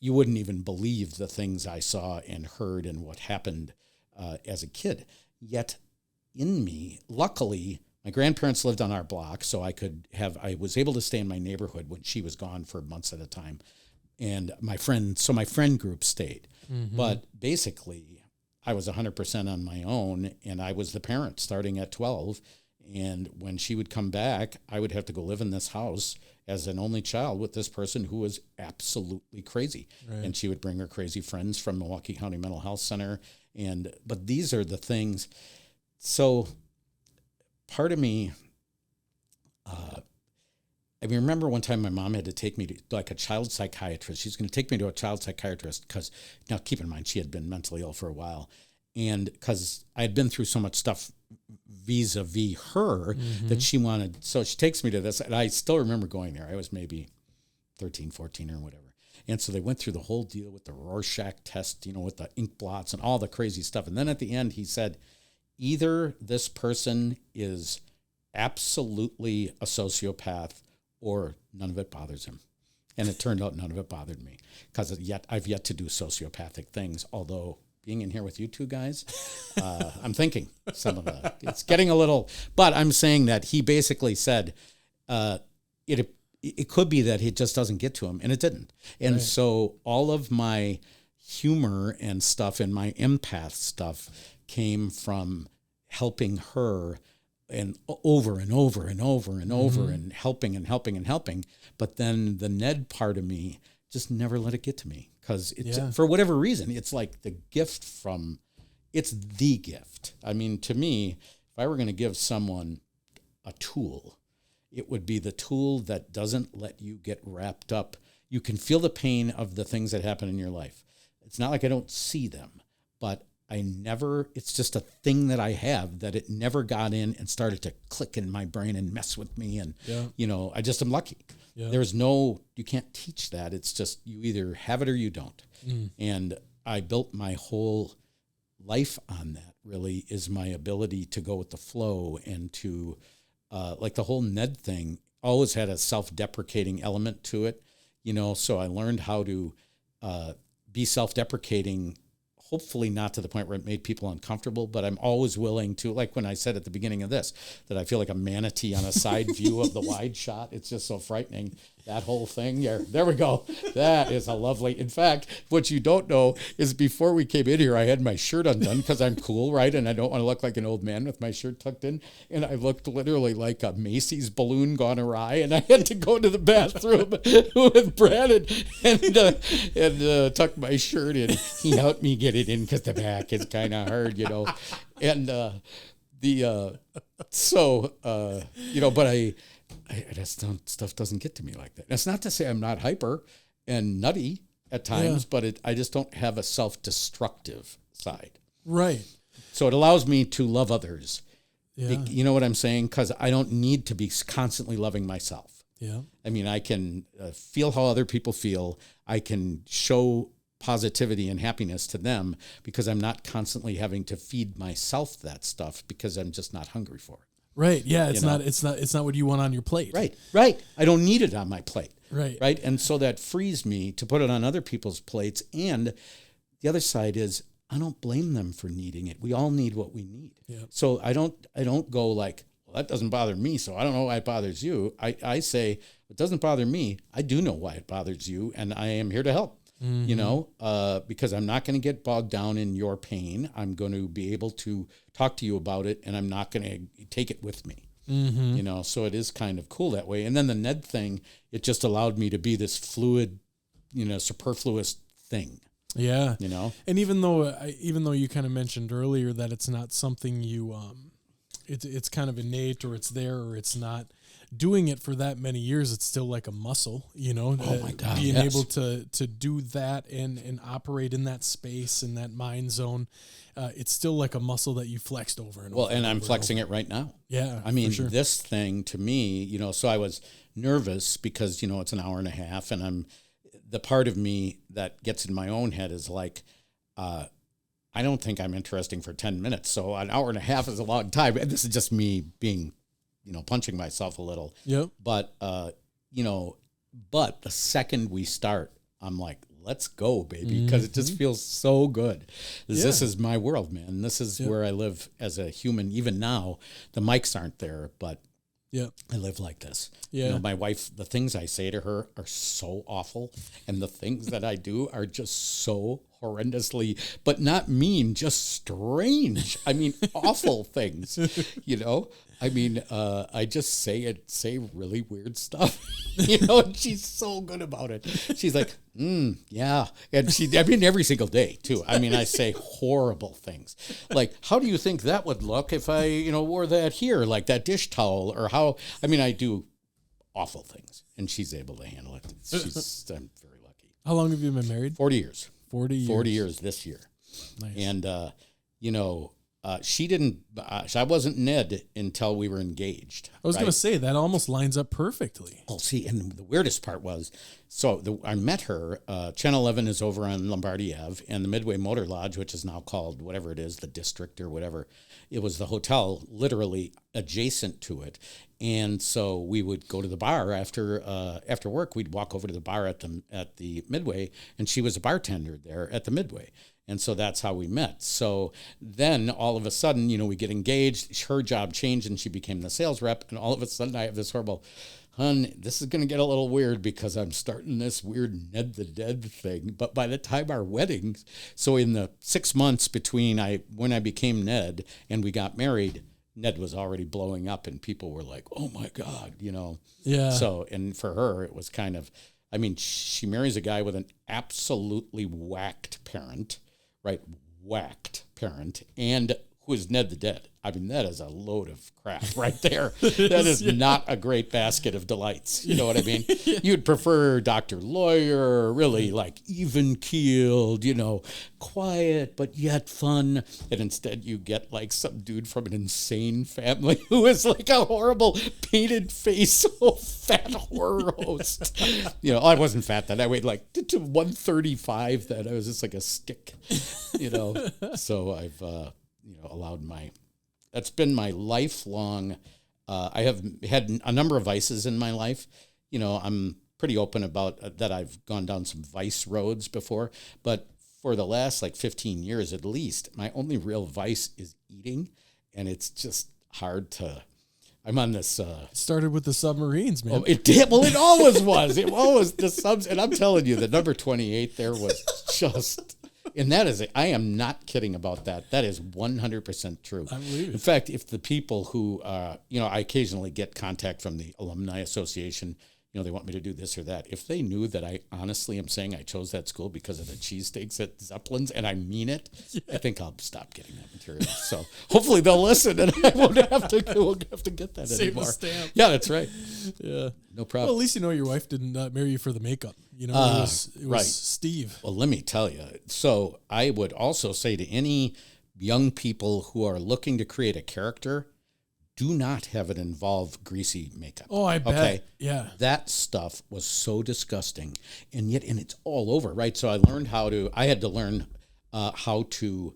you wouldn't even believe the things I saw and heard and what happened as a kid. Yet in me, luckily, My grandparents lived on our block, so I was able to stay in my neighborhood when she was gone for months at a time. And my friend group stayed. Mm-hmm. But basically, I was 100% on my own, and I was the parent starting at 12. And when she would come back, I would have to go live in this house as an only child with this person who was absolutely crazy. Right. And she would bring her crazy friends from Milwaukee County Mental Health Center. But these are the things. So part of me, I remember one time my mom had to take me to like a child psychiatrist. She's going to take me to a child psychiatrist because, now keep in mind, she had been mentally ill for a while. And because I had been through so much stuff vis-a-vis her that she wanted. So she takes me to this, and I still remember going there. I was maybe 13, 14 or whatever. And so they went through the whole deal with the Rorschach test, with the ink blots and all the crazy stuff. And then at the end, he said, either this person is absolutely a sociopath or none of it bothers him. And it turned out none of it bothered me because I've yet to do sociopathic things, although being in here with you two guys, I'm thinking some of it's getting a little, but I'm saying that he basically said it could be that it just doesn't get to him, and it didn't. And right. So all of my humor and stuff and my empath stuff came from helping her and over and over and over and over and helping and helping and helping. But then the Ned part of me just never let it get to me because for whatever reason, it's like the gift it's the gift. I mean, to me, if I were going to give someone a tool, it would be the tool that doesn't let you get wrapped up. You can feel the pain of the things that happen in your life. It's not like I don't see them, but it's just a thing that I have that it never got in and started to click in my brain and mess with me. And, I just am lucky. Yeah. You can't teach that. It's just you either have it or you don't. And I built my whole life on that, really, is my ability to go with the flow and to, like the whole Ned thing always had a self-deprecating element to it, so I learned how to be self-deprecating, hopefully not to the point where it made people uncomfortable, but I'm always willing to, like when I said at the beginning of this, that I feel like a manatee on a side view of the wide shot. It's just so frightening. That whole thing. Yeah, there we go. That is a lovely. In fact, what you don't know is before we came in here, I had my shirt undone because I'm cool, right? And I don't want to look like an old man with my shirt tucked in. And I looked literally like a Macy's balloon gone awry. And I had to go to the bathroom with Brad and tuck my shirt in. He helped me get it in because the back is kind of hard, And but I just stuff doesn't get to me like that. That's not to say I'm not hyper and nutty at times, but I just don't have a self-destructive side. Right. So it allows me to love others. Yeah. You know what I'm saying? Because I don't need to be constantly loving myself. Yeah. I mean, I can feel how other people feel. I can show positivity and happiness to them because I'm not constantly having to feed myself that stuff because I'm just not hungry for it. Right. Yeah. It's not what you want on your plate. Right. Right. I don't need it on my plate. Right. Right. And so that frees me to put it on other people's plates. And the other side is I don't blame them for needing it. We all need what we need. Yeah. So I don't go like, well, that doesn't bother me, so I don't know why it bothers you. I say, it doesn't bother me. I do know why it bothers you, and I am here to help. Because I'm not going to get bogged down in your pain. I'm going to be able to talk to you about it, and I'm not going to take it with me. So it is kind of cool that way. And then the Ned thing, it just allowed me to be this fluid, superfluous thing. Yeah. And even though you kind of mentioned earlier that it's not something you, it's kind of innate or it's there or it's not, doing it for that many years, it's still like a muscle, Oh my God, being able to do that and operate in that space and that mind zone, it's still like a muscle that you flexed over and over. Well, and I'm flexing it right now. Yeah, I mean, this thing to me, so I was nervous because, it's an hour and a half, and the part of me that gets in my own head is like, I don't think I'm interesting for 10 minutes, so an hour and a half is a long time. And this is just me being punching myself a little. Yep. But, but the second we start, I'm like, let's go, baby, because it just feels so good. This is my world, man. This is where I live as a human. Even now, the mics aren't there, but I live like this. Yeah. You know, my wife, the things I say to her are so awful, and the things that I do are just so horrendously, but not mean, just strange. I mean, awful things, you know? I mean, I just say really weird stuff, you know, and she's so good about it. She's like, yeah. And I mean, every single day too. I mean, I say horrible things. Like, how do you think that would look if I, you know, wore that here, like that dish towel, or how, I mean, I do awful things, and she's able to handle it. I'm very lucky. How long have you been married? 40 years. 40 years. 40 years this year. Nice. And, you know, she didn't, I wasn't Ned until we were engaged. I was going to say, that almost lines up perfectly. Well, see, and the weirdest part was, I met her, Channel 11 is over on Lombardi Ave, and the Midway Motor Lodge, which is now called whatever it is, the District or whatever, it was the hotel literally adjacent to it. And so we would go to the bar after work. We'd walk over to the bar at the Midway, and she was a bartender there at the Midway. And so that's how we met. So then all of a sudden, you know, we get engaged. Her job changed and she became the sales rep. And all of a sudden I have this horrible, hun, this is going to get a little weird because I'm starting this weird Ned the Dead thing. But by the time our wedding, so in the 6 months between when I became Ned and we got married, Ned was already blowing up and people were like, oh my God, you know. Yeah. So, and for her, it was kind of, I mean, she marries a guy with an absolutely whacked parent. Right, whacked parent, and who is Ned the Dead. I mean, that is a load of crap right there. That is not a great basket of delights. You know what I mean? You'd prefer Dr. Lawyer, really like even-keeled, you know, quiet but yet fun. And instead you get like some dude from an insane family who is like a horrible painted face, fat horror host. You know, I wasn't fat then. I weighed like to 135 then. I was just like a stick, you know. So I've, you know, allowed that's been my lifelong, I have had a number of vices in my life. You know, I'm pretty open about that. I've gone down some vice roads before, but for the last like 15 years at least, my only real vice is eating. And it's just hard to, I'm on this. Started with the submarines, man. Oh, it did. Well, it always was. It always, the subs. And I'm telling you, the number 28 there was just, and that is, I am not kidding about that. That is 100% true. I believe it. In fact, if the people who, you know, I occasionally get contact from the Alumni Association, you know, they want me to do this or that. If they knew that I honestly am saying I chose that school because of the cheesesteaks at Zeppelin's, and I mean it, I think I'll stop getting that material. So hopefully they'll listen, and I won't have to get that Save anymore. the stamp. Yeah, that's right. Yeah. No problem. Well, at least you know your wife didn't marry you for the makeup. You know, it was right. Steve. Well, let me tell you. So I would also say to any young people who are looking to create a character, do not have it involve greasy makeup. Oh, I bet. Okay? Yeah. That stuff was so disgusting. And it's all over, right? So I had to learn how to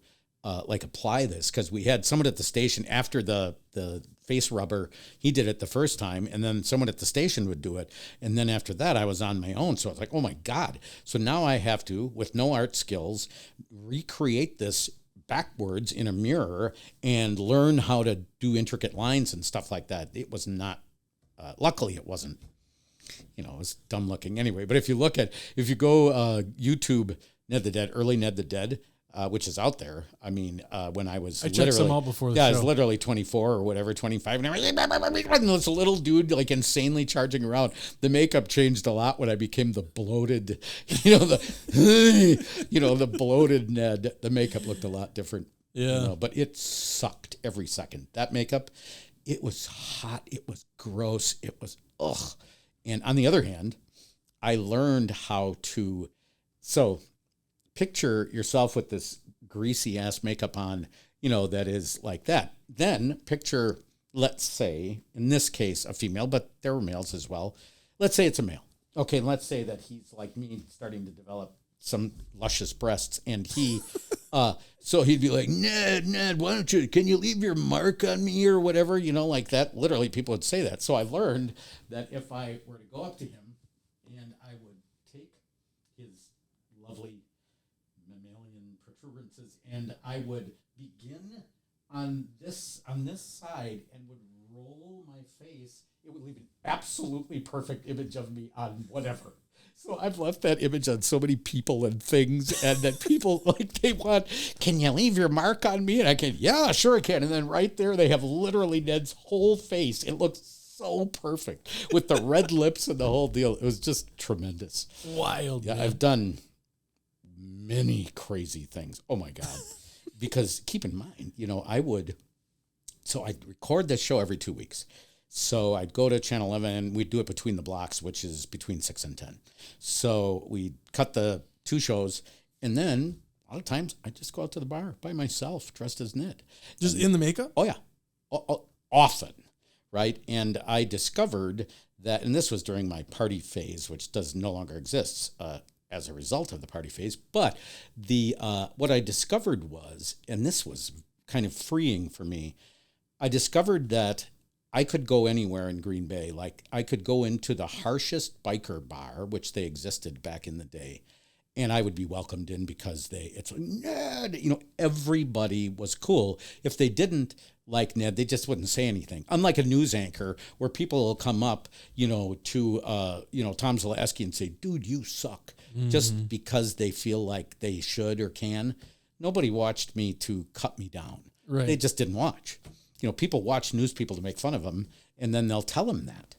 like apply this, because we had someone at the station after the face rubber. He did it the first time, and then someone at the station would do it. And then after that, I was on my own. So I was like, oh my God. So now I have to, with no art skills, recreate this backwards in a mirror and learn how to do intricate lines and stuff like that. It was not, luckily it wasn't, you know, it was dumb looking anyway. But if you go YouTube Ned the Dead, early Ned the Dead, which is out there. I mean, when I checked some out before the show. I was literally 24 or whatever, 25, and this little dude like insanely charging around. The makeup changed a lot when I became the bloated, the bloated Ned. The makeup looked a lot different. Yeah. You know, but it sucked every second. That makeup, it was hot. It was gross. It was ugh. And on the other hand, I learned how to, so picture yourself with this greasy ass makeup on, you know, that is like that. Then picture, let's say, in this case, a female, but there were males as well. Let's say it's a male. Okay, let's say that he's like me, starting to develop some luscious breasts, and he, so he'd be like, Ned, can you leave your mark on me or whatever, you know, like that. Literally, people would say that. So I learned that if I were to go up to him and I would take his performances, and I would begin on this side and would roll my face. It would leave an absolutely perfect image of me on whatever. So I've left that image on so many people and things, and that people they want, can you leave your mark on me? And I can, yeah, sure I can. And then right there, they have literally Ned's whole face. It looks so perfect with the red lips and the whole deal. It was just tremendous. Wild. Yeah, man. I've done many crazy things. Oh my God. Because keep in mind, I'd record this show every 2 weeks. So I'd go to Channel 11, we'd do it between the blocks, which is between 6 and 10. So we'd cut the 2 shows, and then a lot of times I'd just go out to the bar by myself, dressed as Ned. Just in the makeup? Oh, yeah. Often, right? And I discovered that, and this was during my party phase, which no longer exists as a result of the party phase, but what I discovered was, and this was kind of freeing for me, I discovered that I could go anywhere in Green Bay. Like I could go into the harshest biker bar, which they existed back in the day, and I would be welcomed in because it's like, Ned, everybody was cool. If they didn't like Ned, they just wouldn't say anything. Unlike a news anchor where people will come up, to Tom Zaleski and say, dude, you suck. Mm-hmm. Just because they feel like they should or can. Nobody watched me to cut me down. Right. They just didn't watch. People watch news people to make fun of them, and then they'll tell them that.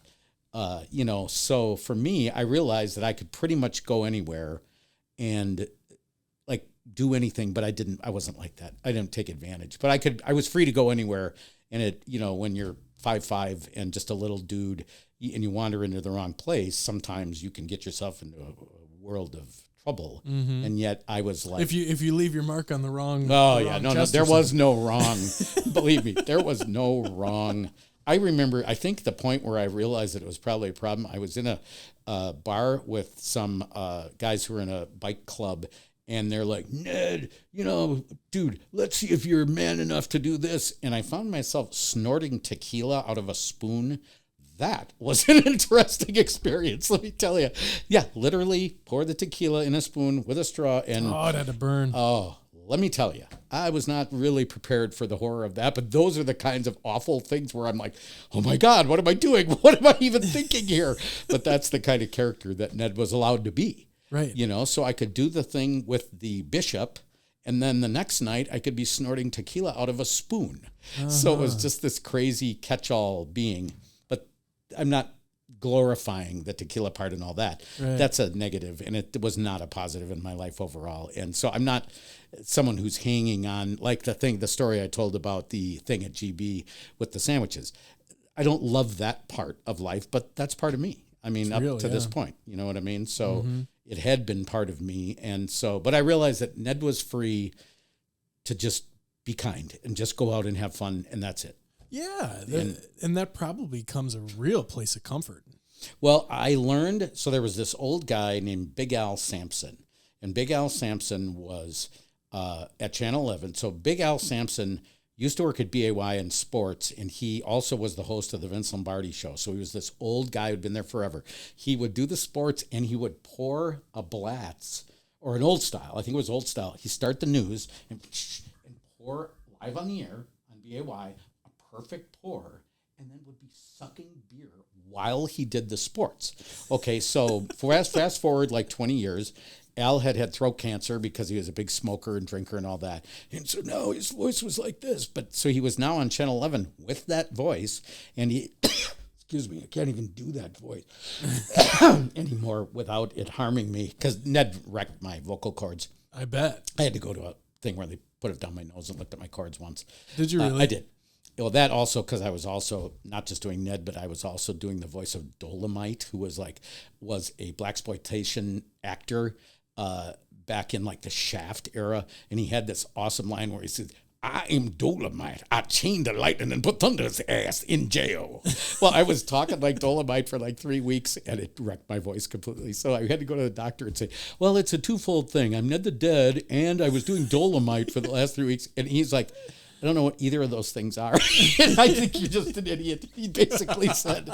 So for me, I realized that I could pretty much go anywhere and do anything, but I wasn't like that. I didn't take advantage, but I was free to go anywhere. And when you're 5'5" and just a little dude and you wander into the wrong place, sometimes you can get yourself into a world of trouble. Mm-hmm. And yet I was like, if you leave your mark on the wrong. Oh yeah, no, there was no wrong. Believe me, there was no wrong. I remember, I think the point where I realized that it was probably a problem, I was in a bar with some guys who were in a bike club, and they're like, Ned, dude, let's see if you're man enough to do this. And I found myself snorting tequila out of a spoon. That was an interesting experience, let me tell you. Yeah, literally pour the tequila in a spoon with a straw. And it had to burn. Oh, let me tell you, I was not really prepared for the horror of that. But those are the kinds of awful things where I'm like, oh my God, what am I doing? What am I even thinking here? But that's the kind of character that Ned was allowed to be. Right. So I could do the thing with the bishop, and then the next night I could be snorting tequila out of a spoon. Uh-huh. So it was just this crazy catch-all being. But I'm not glorifying the tequila part and all that. Right. That's a negative, and it was not a positive in my life overall. And so I'm not someone who's hanging on, like the story I told about the thing at GB with the sandwiches. I don't love that part of life, but that's part of me. I mean, it's up to this point, you know what I mean? So it had been part of me. And so, but I realized that Ned was free to just be kind and just go out and have fun. And that's it. Yeah. And that probably becomes a real place of comfort. Well, I learned, so there was this old guy named Big Al Sampson. And Big Al Sampson was at Channel 11. So Big Al Sampson used to work at BAY in sports, and he also was the host of the Vince Lombardi show. So he was this old guy who'd been there forever. He would do the sports, and he would pour a Blatz, or an old style. I think it was old style. He'd start the news and pour live on the air on BAY a perfect pour, and then would be sucking beer while he did the sports. Okay, so fast forward like 20 years, Al had throat cancer because he was a big smoker and drinker and all that. And so now his voice was like this. But so he was now on Channel 11 with that voice. And he, excuse me, I can't even do that voice anymore without it harming me because Ned wrecked my vocal cords. I bet. I had to go to a thing where they put it down my nose and looked at my cords once. Did you really? I did. Well, that also because I was also not just doing Ned, but I was also doing the voice of Dolomite, who was a blaxploitation actor. Back in like the Shaft era, and he had this awesome line where he said, I am Dolomite. I chained the lightning and put Thunder's ass in jail. Well, I was talking like Dolomite for like 3 weeks, and it wrecked my voice completely. So I had to go to the doctor and say, well, it's a twofold thing. I'm Ned the Dead, and I was doing Dolomite for the last 3 weeks. And he's like, I don't know what either of those things are. And I think you're just an idiot. He basically said,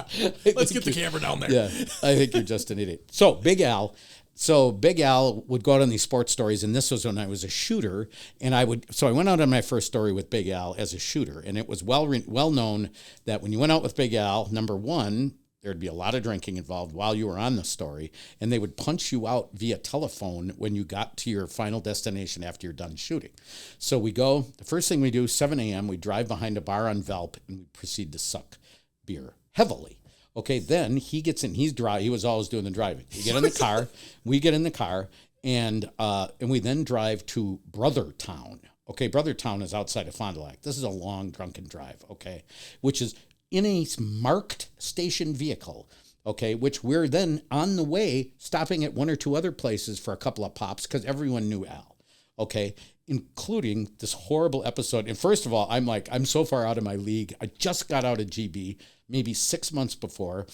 let's get the camera down there. Yeah, I think you're just an idiot. So Big Al So Big Al would go out on these sports stories, and this was when I was a shooter, and I went out on my first story with Big Al as a shooter, and it was well known that when you went out with Big Al, number one, there'd be a lot of drinking involved while you were on the story, and they would punch you out via telephone when you got to your final destination after you're done shooting. So we go, the first thing we do, 7 a.m., we drive behind a bar on Velp, and we proceed to suck beer heavily. Okay, then he gets in, he's dry, he was always doing the driving. We get in the car, and we then drive to Brothertown. Okay, Brothertown is outside of Fond du Lac. This is a long, drunken drive, okay, which is in a marked station vehicle, okay, which we're then on the way stopping at one or two other places for a couple of pops because everyone knew Al, okay, including this horrible episode. And first of all, I'm so far out of my league. I just got out of GB maybe 6 months before.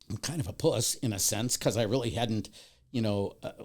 I'm kind of a puss in a sense because I really hadn't,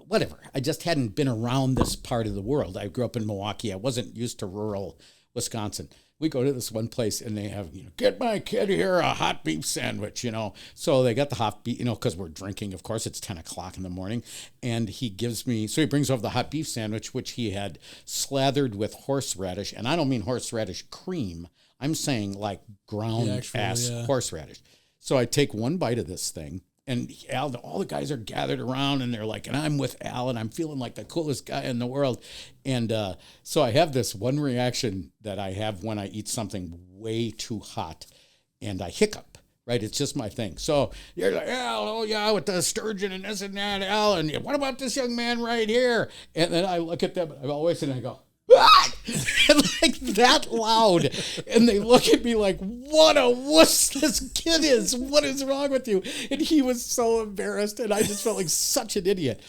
whatever. I just hadn't been around this part of the world. I grew up in Milwaukee. I wasn't used to rural Wisconsin. We go to this one place and they have, get my kid here a hot beef sandwich, So they got the hot beef, because we're drinking, of course, it's 10 o'clock in the morning. And he brings over the hot beef sandwich, which he had slathered with horseradish. And I don't mean horseradish cream. I'm saying like ground horseradish. So I take one bite of this thing. And Al, all the guys are gathered around, and they're like, and I'm with Al, and I'm feeling like the coolest guy in the world. And so I have this one reaction that I have when I eat something way too hot, and I hiccup, right? It's just my thing. So you're like, Al, oh yeah, with the sturgeon and this and that, Al, and what about this young man right here? And then I look at them, and I go, what? Like that loud, and they look at me like, what a wuss this kid is, what is wrong with you? And he was so embarrassed, and I just felt like such an idiot.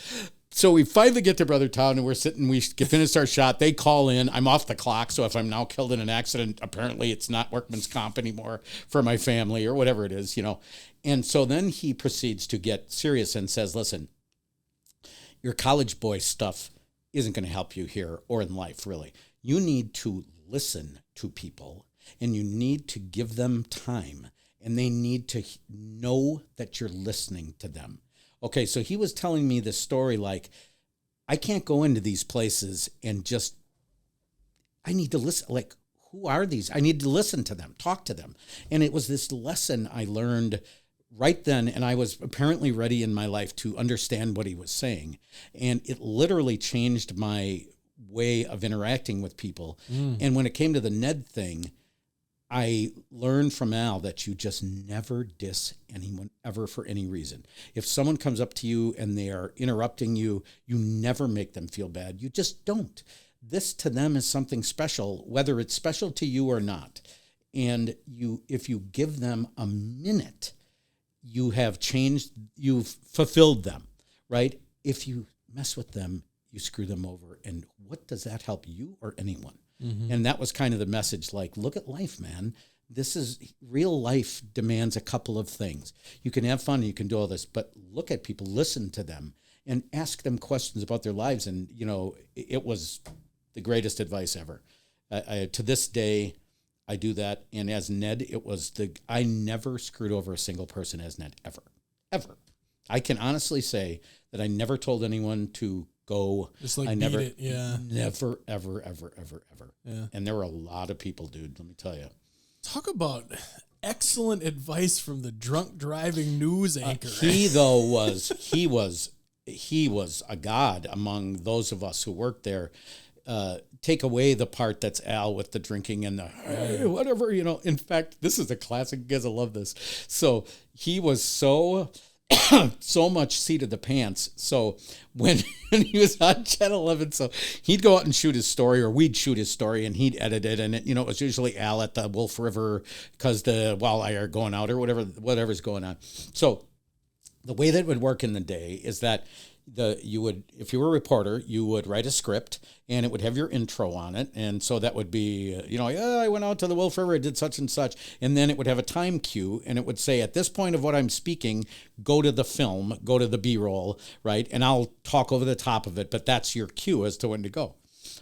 So we finally get to Brothertown, and we're sitting, we finished our shot, they call in, I'm off the clock, so if I'm now killed in an accident, apparently it's not workman's comp anymore for my family or whatever it is, And so then he proceeds to get serious and says, listen, your college boy stuff isn't going to help you here or in life, really. You need to listen to people, and you need to give them time, and they need to know that you're listening to them. Okay, so he was telling me this story like, I can't go into these places and I need to listen. Like, who are these? I need to listen to them, talk to them. And it was this lesson I learned right then, and I was apparently ready in my life to understand what he was saying. And it literally changed my way of interacting with people. And when it came to the Ned thing, I learned from Al that you just never diss anyone ever for any reason. If someone comes up to you and they are interrupting you, you never make them feel bad. You just don't. This to them is something special, whether it's special to you or not. And if you give them a minute, you've fulfilled them, right? If you mess with them, you screw them over. And what does that help you or anyone? Mm-hmm. And that was kind of the message, like, look at life, man. This is real life demands a couple of things. You can have fun, you can do all this, but look at people, listen to them, and ask them questions about their lives. And, it was the greatest advice ever. To this day, I do that. And as Ned, I never screwed over a single person as Ned, ever. I can honestly say that I never told anyone to go. Just like never, beat it, yeah. Never, ever. Yeah. And there were a lot of people, dude, let me tell you. Talk about excellent advice from the drunk driving news anchor. He was a god among those of us who worked there. Take away the part that's Al with the drinking and the, hey, whatever, In fact, this is a classic. You guys will love this. So he was so much seat of the pants. So when he was on Channel 11, so he'd go out and shoot his story, or we'd shoot his story, and he'd edit it. And it was usually Al at the Wolf River because the walleye are going out or whatever's going on. So the way that would work in the day is that if you were a reporter, you would write a script and it would have your intro on it. And so that would be, I went out to the Wolf River, I did such and such. And then it would have a time cue and it would say, at this point of what I'm speaking, go to the film, go to the B-roll, right? And I'll talk over the top of it, but that's your cue as to when to go.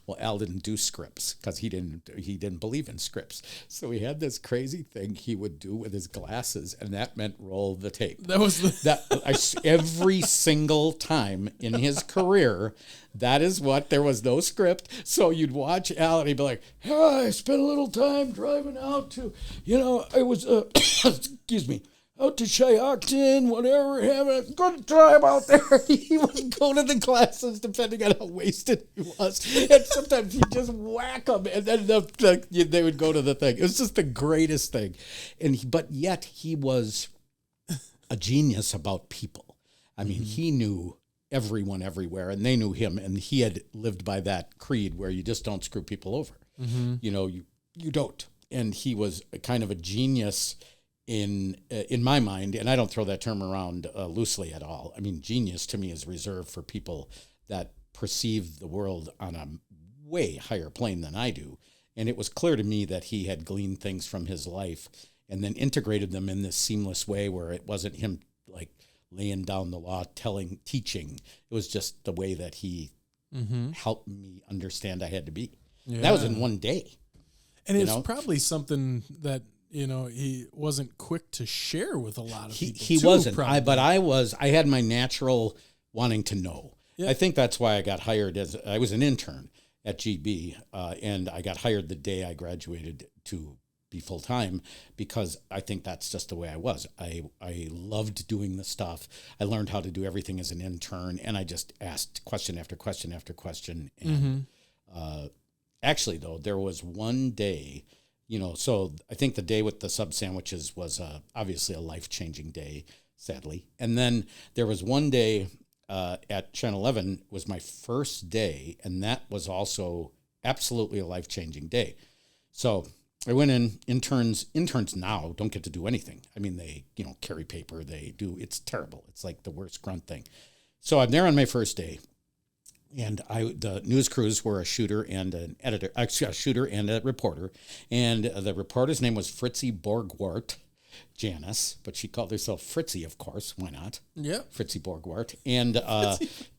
Well, Al didn't do scripts because he didn't believe in scripts. So he had this crazy thing he would do with his glasses, and that meant roll the tape. That was Every single time in his career. That is what, there was no script. So you'd watch Al and he'd be like, I spent a little time driving out to, I was, excuse me, out to Shiocton, whatever, having a good time out there. He would go to the classes depending on how wasted he was. And sometimes he'd just whack them and then they would go to the thing. It was just the greatest thing. But yet he was a genius about people. I mean, he knew everyone everywhere, and they knew him, and he had lived by that creed where you just don't screw people over. You don't. And he was kind of a genius in my mind, and I don't throw that term around loosely at all. I mean, genius to me is reserved for people that perceive the world on a way higher plane than I do. And it was clear to me that he had gleaned things from his life and then integrated them in this seamless way where it wasn't him like laying down the law, teaching. It was just the way that he helped me understand I had to be. Yeah. That was in one day. And it's probably something that, he wasn't quick to share with a lot of people. He wasn't. I had my natural wanting to know. Yeah. I think that's why I got hired I was an intern at GB, and I got hired the day I graduated to be full-time, because I think that's just the way I was. I loved doing the stuff. I learned how to do everything as an intern, and I just asked question after question after question. And actually, though, there was one day, so I think the day with the sub sandwiches was obviously a life-changing day, sadly. And then there was one day at Channel 11 was my first day, and that was also absolutely a life-changing day. So I went in. Interns now don't get to do anything. I mean, they, carry paper. It's terrible. It's like the worst grunt thing. So I'm there on my first day, and the news crews were a shooter and an editor, a shooter and a reporter. And the reporter's name was Fritzie Borgwart, Janice, but she called herself Fritzie, of course. Why not? Yeah. Fritzie Borgwart. And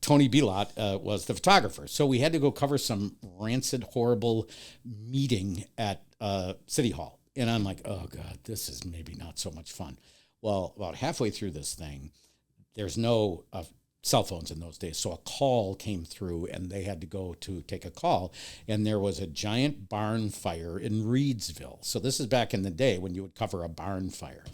Tony Belot was the photographer. So we had to go cover some rancid, horrible meeting at City Hall. And I'm like, oh, God, this is maybe not so much fun. Well, about halfway through this thing, there's no cell phones in those days. So a call came through, and they had to go to take a call. And there was a giant barn fire in Reedsville. So this is back in the day when you would cover a barn fire.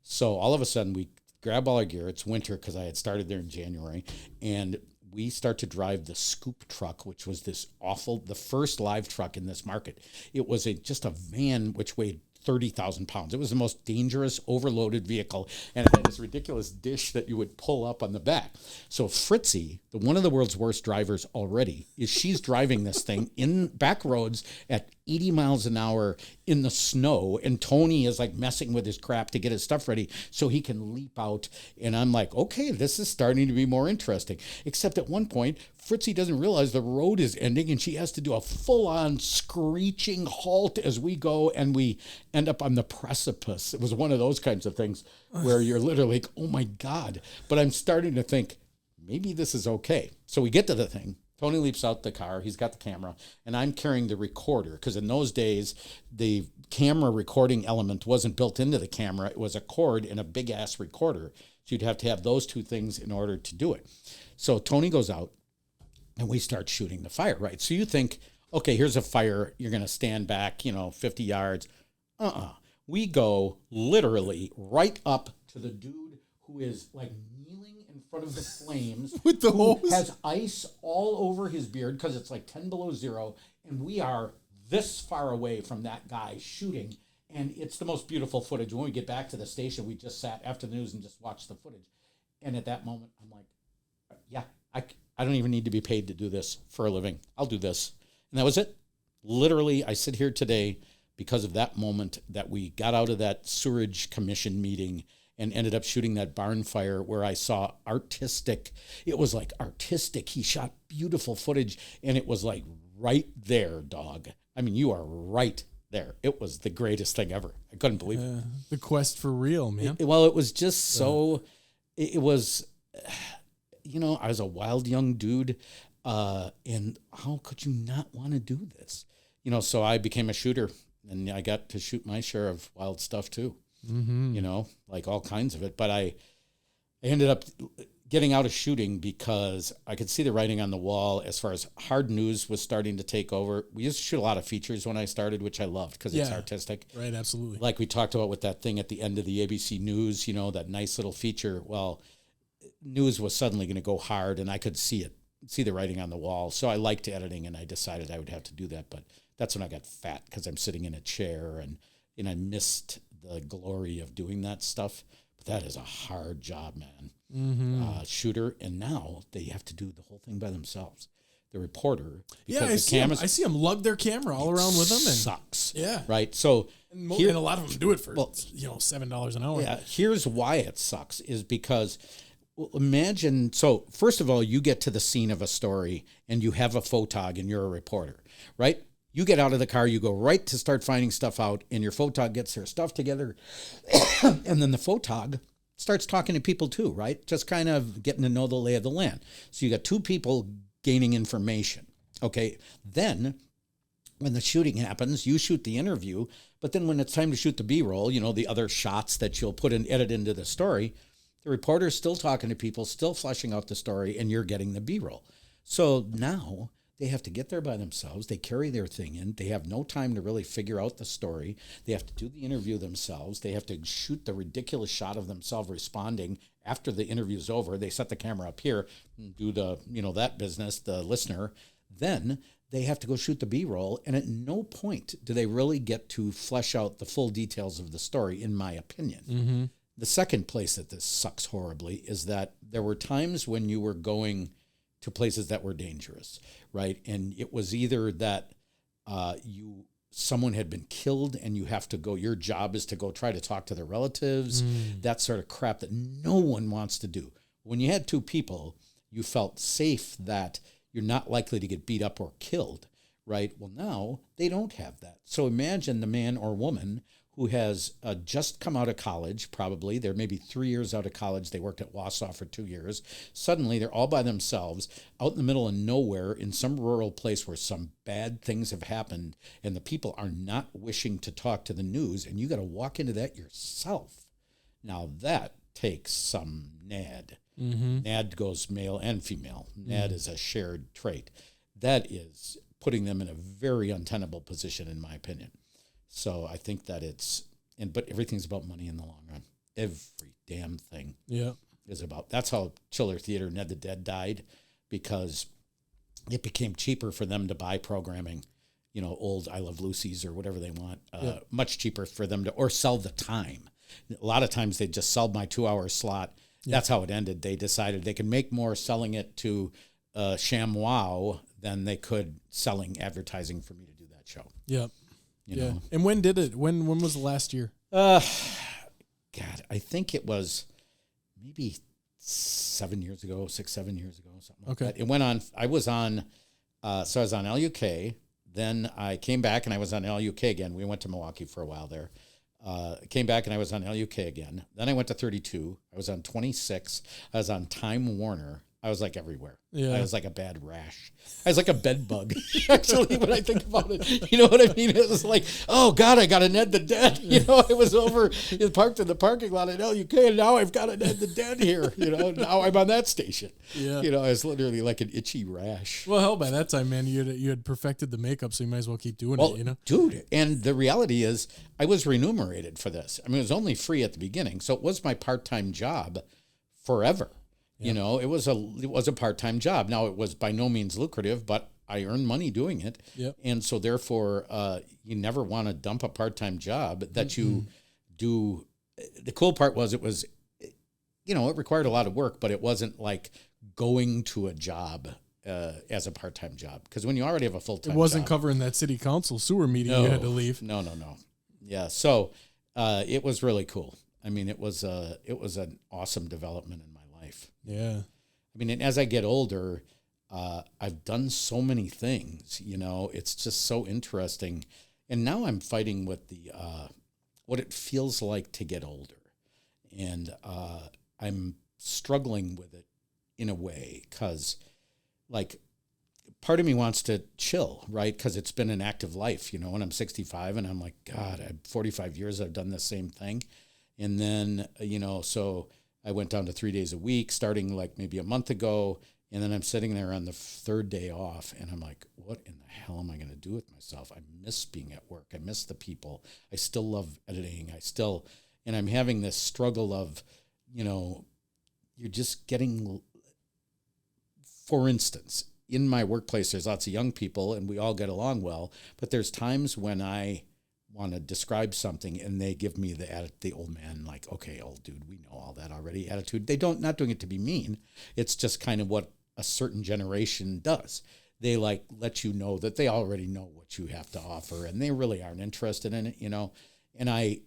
So all of a sudden, we grab all our gear. It's winter because I had started there in January. And we start to drive the scoop truck, which was the first live truck in this market. It was just a van which weighed 30,000 pounds. It was the most dangerous, overloaded vehicle, and it had this ridiculous dish that you would pull up on the back. So Fritzie, one of the world's worst drivers already, she's driving this thing in back roads at 80 miles an hour in the snow, and Tony is like messing with his crap to get his stuff ready so he can leap out. And I'm like, okay, this is starting to be more interesting. Except at one point, Fritzie doesn't realize the road is ending, and she has to do a full-on screeching halt as we go, and we end up on the precipice. It was one of those kinds of things where you're literally like, oh my God. But I'm starting to think, maybe this is okay. So we get to the thing. Tony leaps out the car. He's got the camera, and I'm carrying the recorder, because in those days, the camera recording element wasn't built into the camera. It was a cord and a big-ass recorder. So you'd have to have those two things in order to do it. So Tony goes out, and we start shooting the fire, right? So you think, okay, here's a fire. You're going to stand back, 50 yards. We go literally right up to the dude who is like kneeling in front of the flames. With the hose? Has ice all over his beard because it's like 10 below zero. And we are this far away from that guy shooting. And it's the most beautiful footage. When we get back to the station, we just sat after the news and just watched the footage. And at that moment, I'm like, yeah, I don't even need to be paid to do this for a living. I'll do this. And that was it. Literally, I sit here today because of that moment that we got out of that sewerage commission meeting and ended up shooting that barn fire where I saw it was like artistic. He shot beautiful footage, and it was like right there, dog. I mean, you are right there. It was the greatest thing ever. I couldn't believe it. The quest for real, man. It was just so, it was... I was a wild young dude. And how could you not want to do this? So I became a shooter, and I got to shoot my share of wild stuff too, like all kinds of it. But I ended up getting out of shooting because I could see the writing on the wall as far as hard news was starting to take over. We used to shoot a lot of features when I started, which I loved because it's artistic. Right, absolutely. Like we talked about with that thing at the end of the ABC News, that nice little feature. Well, news was suddenly going to go hard, and I could see the writing on the wall. So I liked editing, and I decided I would have to do that. But that's when I got fat because I'm sitting in a chair, and I missed the glory of doing that stuff. But that is a hard job, man. Shooter, and now they have to do the whole thing by themselves. The reporter, because I see them lug their camera all around with them, and sucks. Yeah, right. So and a lot of them do it for $7 an hour. Yeah, here's why it sucks is because imagine. So first of all, you get to the scene of a story, and you have a photog, and you're a reporter, right? You get out of the car, you go right to start finding stuff out, and your photog gets their stuff together, and then the photog starts talking to people too, right? Just kind of getting to know the lay of the land. So you got two people gaining information, okay? Then when the shooting happens, you shoot the interview, but then when it's time to shoot the B-roll, the other shots that you'll edit into the story, the reporter's still talking to people, still fleshing out the story, and you're getting the B-roll. So now they have to get there by themselves. They carry their thing in. They have no time to really figure out the story. They have to do the interview themselves. They have to shoot the ridiculous shot of themselves responding after the interview's over. They set the camera up here and do the, that business, the listener. Then they have to go shoot the B-roll. And at no point do they really get to flesh out the full details of the story, in my opinion. Mm-hmm. The second place that this sucks horribly is that there were times when you were going to places that were dangerous, right? And it was either that someone had been killed and you have to go, your job is to go try to talk to their relatives, that sort of crap that no one wants to do. When you had two people, you felt safe that you're not likely to get beat up or killed, right? Well, now they don't have that. So imagine the man or woman who has just come out of college, probably. They're maybe 3 years out of college. They worked at Wausau for 2 years. Suddenly, they're all by themselves, out in the middle of nowhere, in some rural place where some bad things have happened, and the people are not wishing to talk to the news, and you got to walk into that yourself. Now, that takes some NAD. Mm-hmm. NAD goes male and female. NAD is a shared trait. That is putting them in a very untenable position, in my opinion. So I think that but everything's about money in the long run. Every damn thing is about. That's how Chiller Theater, Ned the Dead died, because it became cheaper for them to buy programming, old I Love Lucy's or whatever they want, much cheaper for them to, or sell the time. A lot of times they just sold my 2-hour slot. That's how it ended. They decided they could make more selling it to ShamWow than they could selling advertising for me to do that show. Yep. You know? And when did it? When was the last year? God, I think it was maybe 7 years ago, 7 years ago, something like that. It went on. I was on LUK. Then I came back and I was on LUK again. We went to Milwaukee for a while there. Came back and I was on LUK again. Then I went to 32. I was on 26. I was on Time Warner. I was like everywhere. Yeah. I was like a bad rash. I was like a bed bug, actually, when I think about it. You know what I mean? It was like, oh, God, I got a Ned the Dead. I was parked in the parking lot at LUK, and now I've got a Ned the Dead here. Now I'm on that station. Yeah. I was literally like an itchy rash. Well, hell, by that time, man, you had perfected the makeup, so you might as well keep doing it, Dude, and the reality is I was remunerated for this. I mean, it was only free at the beginning, so it was my part-time job forever. Yep. It was a part-time job. Now, it was by no means lucrative, but I earned money doing it. Yep. And so therefore, you never want to dump a part-time job that you do. The cool part was it required a lot of work, but it wasn't like going to a job as a part-time job. Because when you already have a full-time job. It wasn't covering that city council sewer meeting you had to leave. No. Yeah, so it was really cool. I mean, it was an awesome development in my life. Yeah. I mean, and as I get older, I've done so many things, it's just so interesting. And now I'm fighting with the what it feels like to get older. And I'm struggling with it in a way, because like part of me wants to chill, right? Because it's been an active life, you know, when I'm 65 and I'm like, God, I'm 45 years, I've done the same thing. And then, you know, so I went down to 3 days a week starting like maybe a month ago. And then I'm sitting there on the third day off and I'm like, what in the hell am I going to do with myself? I miss being at work. I miss the people. I still love editing. And I'm having this struggle of, you know, you're just getting, for instance, in my workplace, there's lots of young people and we all get along well, but there's times when I want to describe something and they give me the old man, like, okay, old dude, we know all that already attitude. Not doing it to be mean. It's just kind of what a certain generation does. They like let you know that they already know what you have to offer and they really aren't interested in it, you know? And I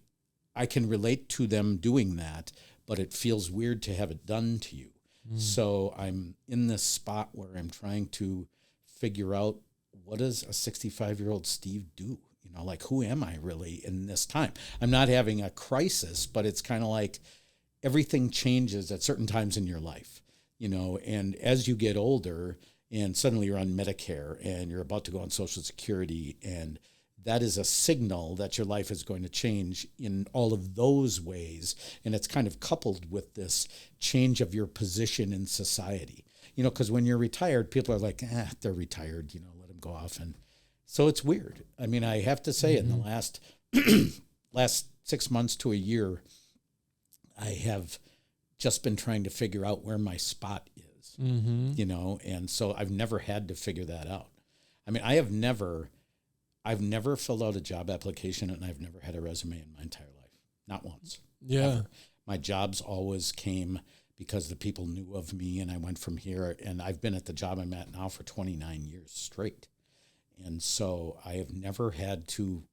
can relate to them doing that, but it feels weird to have it done to you. So I'm in this spot where I'm trying to figure out, what does a 65-year-old Steve do? You know, like, who am I really in this time? I'm not having a crisis, but it's kind of like everything changes at certain times in your life, you know, and as you get older and suddenly you're on Medicare and you're about to go on Social Security, and that is a signal that your life is going to change in all of those ways. And it's kind of coupled with this change of your position in society, you know, because when you're retired, people are like, they're retired, you know, let them go off. And so it's weird. I mean, I have to say in the last 6 months to a year, I have just been trying to figure out where my spot is, you know, and so I've never had to figure that out. I mean, I've never filled out a job application and I've never had a resume in my entire life. Not once. Yeah. Ever. My jobs always came because the people knew of me and I went from here, and I've been at the job I'm at now for 29 years straight. And so I have never had to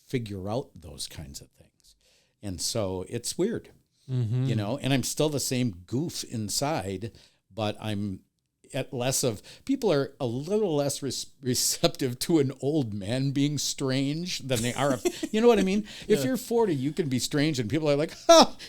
figure out those kinds of things. And so it's weird, you know, and I'm still the same goof inside, but I'm at less of, people are a little less receptive to an old man being strange than they are. You know what I mean? Yeah. If you're 40, you can be strange and people are like,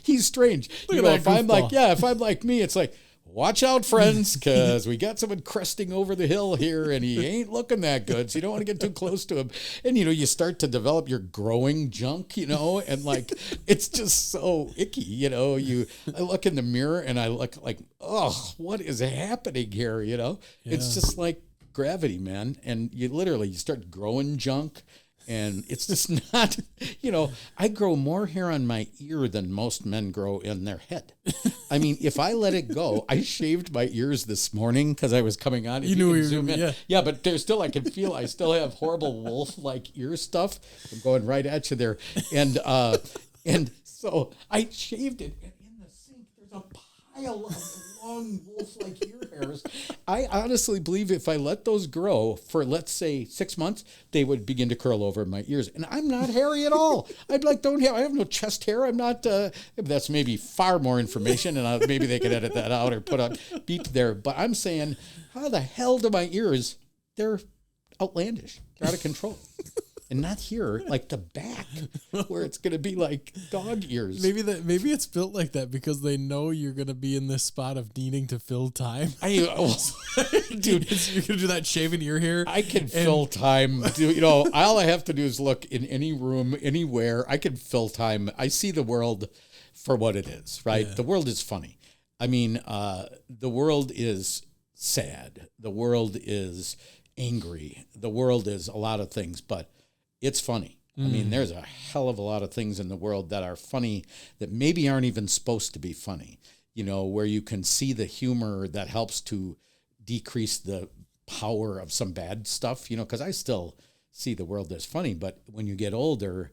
he's strange. You know, if I'm like me, it's like, watch out, friends, because we got someone cresting over the hill here and he ain't looking that good. So you don't want to get too close to him. And, you know, you start to develop your growing junk, you know, and like, it's just so icky, you know. I look in the mirror and I look like, oh, what is happening here, you know? Yeah. It's just like gravity, man. And you start growing junk. And it's just not, you know, I grow more hair on my ear than most men grow in their head. I mean, if I let it go, I shaved my ears this morning because I was coming on. You knew you were, yeah. Yeah, but there's still, I can feel, I still have horrible wolf-like ear stuff. I'm going right at you there. And so I shaved it, and in the sink, there's a pile of long wolf-like ear hairs. I honestly believe if I let those grow for, let's say, 6 months, they would begin to curl over my ears. And I'm not hairy at all. I have no chest hair. I'm not, that's maybe far more information, and maybe they could edit that out or put a beep there. But I'm saying, how the hell do my ears, they're outlandish. They're out of control. And not here, like the back, where it's going to be like dog ears. Maybe it's built like that because they know you're going to be in this spot of needing to fill time. Dude, you're going to do that shaving ear hair. I can fill time. You know, all I have to do is look in any room, anywhere. I can fill time. I see the world for what it is, right? Yeah. The world is funny. I mean, the world is sad. The world is angry. The world is a lot of things, but it's funny. I mean, there's a hell of a lot of things in the world that are funny that maybe aren't even supposed to be funny, you know, where you can see the humor that helps to decrease the power of some bad stuff, you know, because I still see the world as funny. But when you get older,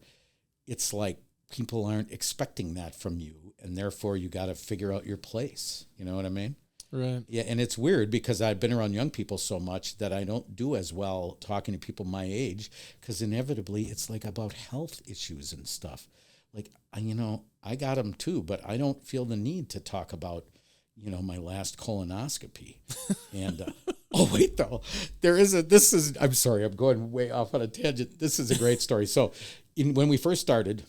it's like people aren't expecting that from you. And therefore, you got to figure out your place. You know what I mean? Right. Yeah, and it's weird because I've been around young people so much that I don't do as well talking to people my age because inevitably it's like about health issues and stuff. Like, you know, I got them too, but I don't feel the need to talk about, you know, my last colonoscopy. And, oh, wait, though, I'm sorry, I'm going way off on a tangent. This is a great story. So when we first started,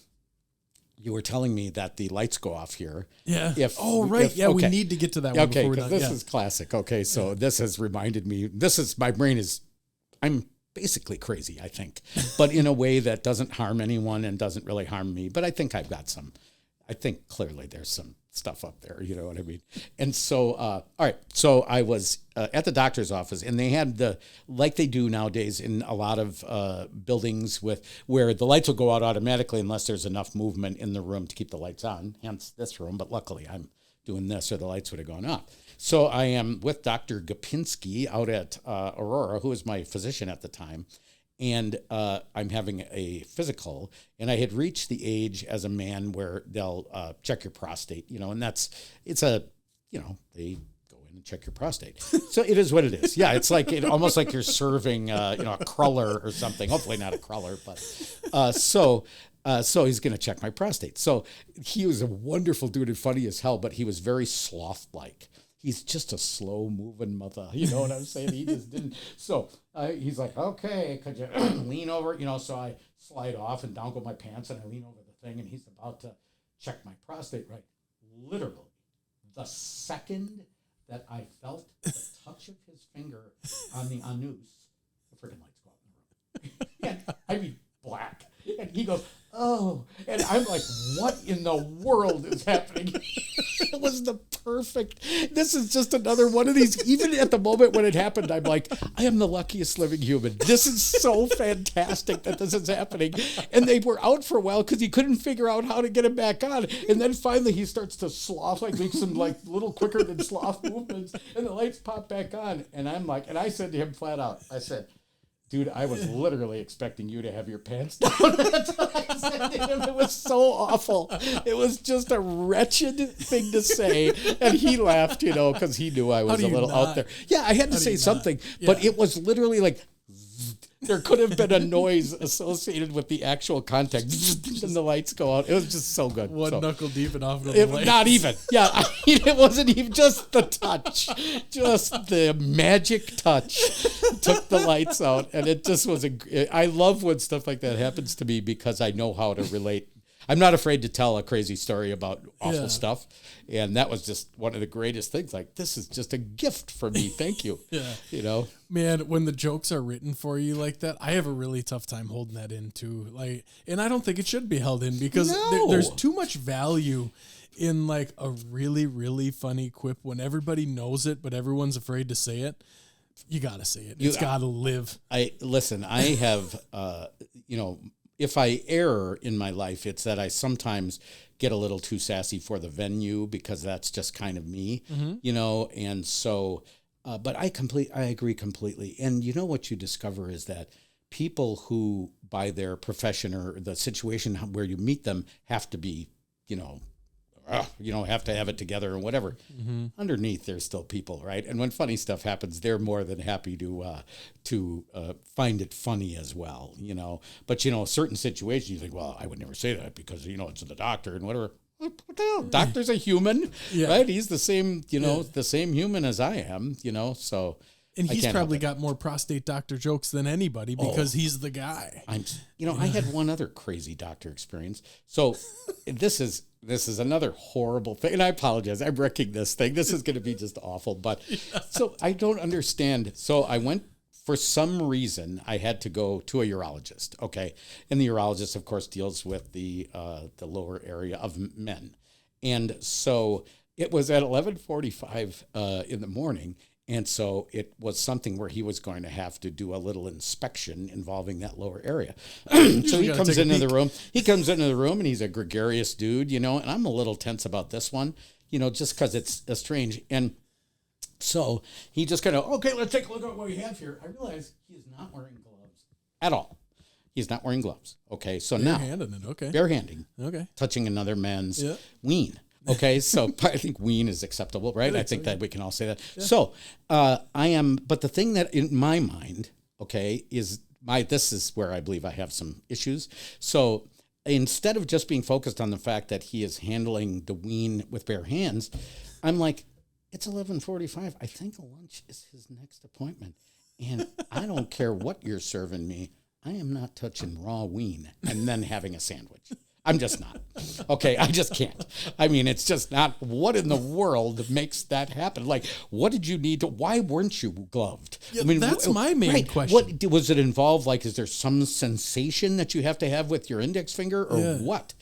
you were telling me that the lights go off here. Yeah. We need to get to that one. Okay, because this is classic. Okay, so this has reminded me. My brain is, I'm basically crazy, I think, but in a way that doesn't harm anyone and doesn't really harm me. But I think I've got some. I think clearly there's some stuff up there. You know what I mean? And so, all right. So I was at the doctor's office, and they had like they do nowadays in a lot of buildings where the lights will go out automatically unless there's enough movement in the room to keep the lights on. Hence this room. But luckily, I'm doing this, or the lights would have gone off. So I am with Dr. Gopinski out at Aurora, who was my physician at the time. And I'm having a physical, and I had reached the age as a man where they'll check your prostate, and they go in and check your prostate. So it is what it is. Yeah, it's like almost like you're serving, a cruller or something. Hopefully not a cruller, but so he's going to check my prostate. So he was a wonderful dude and funny as hell, but he was very sloth-like. He's just a slow-moving mother. You know what I'm saying? He just didn't. So he's like, okay, could you lean over? So I slide off and down go my pants, and I lean over the thing, and he's about to check my prostate, right? Literally, the second that I felt the touch of his finger on the anus, the freaking lights go out in the room. And, I mean, black. And he goes, oh. And I'm like, what in the world is happening? It was the perfect. This is just another one of these. Even at the moment when it happened, I'm like, I am the luckiest living human. This is so fantastic that this is happening. And they were out for a while because he couldn't figure out how to get it back on. And then finally he starts to sloth, make some little quicker than sloth movements. And the lights pop back on. And I'm like, and I said to him flat out, I said, dude, I was literally expecting you to have your pants down. That's what I said to him. It was so awful. It was just a wretched thing to say. And he laughed, because he knew I was a little out there. Yeah, I had to say something. Yeah. But it was literally like, there could have been a noise associated with the actual contact. And the lights go out. It was just so good. One knuckle deep and off the lights. Not even. Yeah, it wasn't even just the touch. Just the magic touch took the lights out. And it just was I love when stuff like that happens to me because I know how to relate. I'm not afraid to tell a crazy story about awful stuff. And that was just one of the greatest things. Like, this is just a gift for me. Thank you. Yeah. Man, when the jokes are written for you like that, I have a really tough time holding that in too. And I don't think it should be held in because there's too much value in a really, really funny quip when everybody knows it, but everyone's afraid to say it. You got to say it. It's got to live. I have, if I err in my life, it's that I sometimes get a little too sassy for the venue because that's just kind of me, and so, but I agree completely. And what you discover is that people who, by their profession or the situation where you meet them, have to be, have to have it together or whatever. Mm-hmm. Underneath, there's still people, right? And when funny stuff happens, they're more than happy to find it funny as well, But, certain situations, you think, well, I would never say that because, it's the doctor and whatever. What the hell? Doctor's a human, right? He's the same, the same human as I am, so... And he's probably got more prostate doctor jokes than anybody because he's the guy. I had one other crazy doctor experience. So this is another horrible thing. And I apologize. I'm wrecking this thing. This is going to be just awful. But so I don't understand. So I went, for some reason, I had to go to a urologist. Okay. And the urologist, of course, deals with the lower area of men. And so it was at 11:45 in the morning. And so it was something where he was going to have to do a little inspection involving that lower area. So he comes into the room. He comes into the room, and he's a gregarious dude, and I'm a little tense about this one, just because it's strange. And so he just kind of, okay, let's take a look at what we have here. I realize he is not wearing gloves at all. He's not wearing gloves. Okay, so now. Barehanding it, okay. Barehanding. Okay. Touching another man's ween. Okay, so I think ween is acceptable, right? I think that we can all say that. Yeah. So but the thing that in my mind, okay, this is where I believe I have some issues. So instead of just being focused on the fact that he is handling the ween with bare hands, I'm like, it's 11:45. I think lunch is his next appointment. And I don't care what you're serving me. I am not touching raw ween and then having a sandwich. I'm just not. Okay, I just can't. I mean, it's just not. What in the world makes that happen? Like, what did you need to? Why weren't you gloved? Yeah, I mean, that's my main question. What was it involved? Like, is there some sensation that you have to have with your index finger, or what?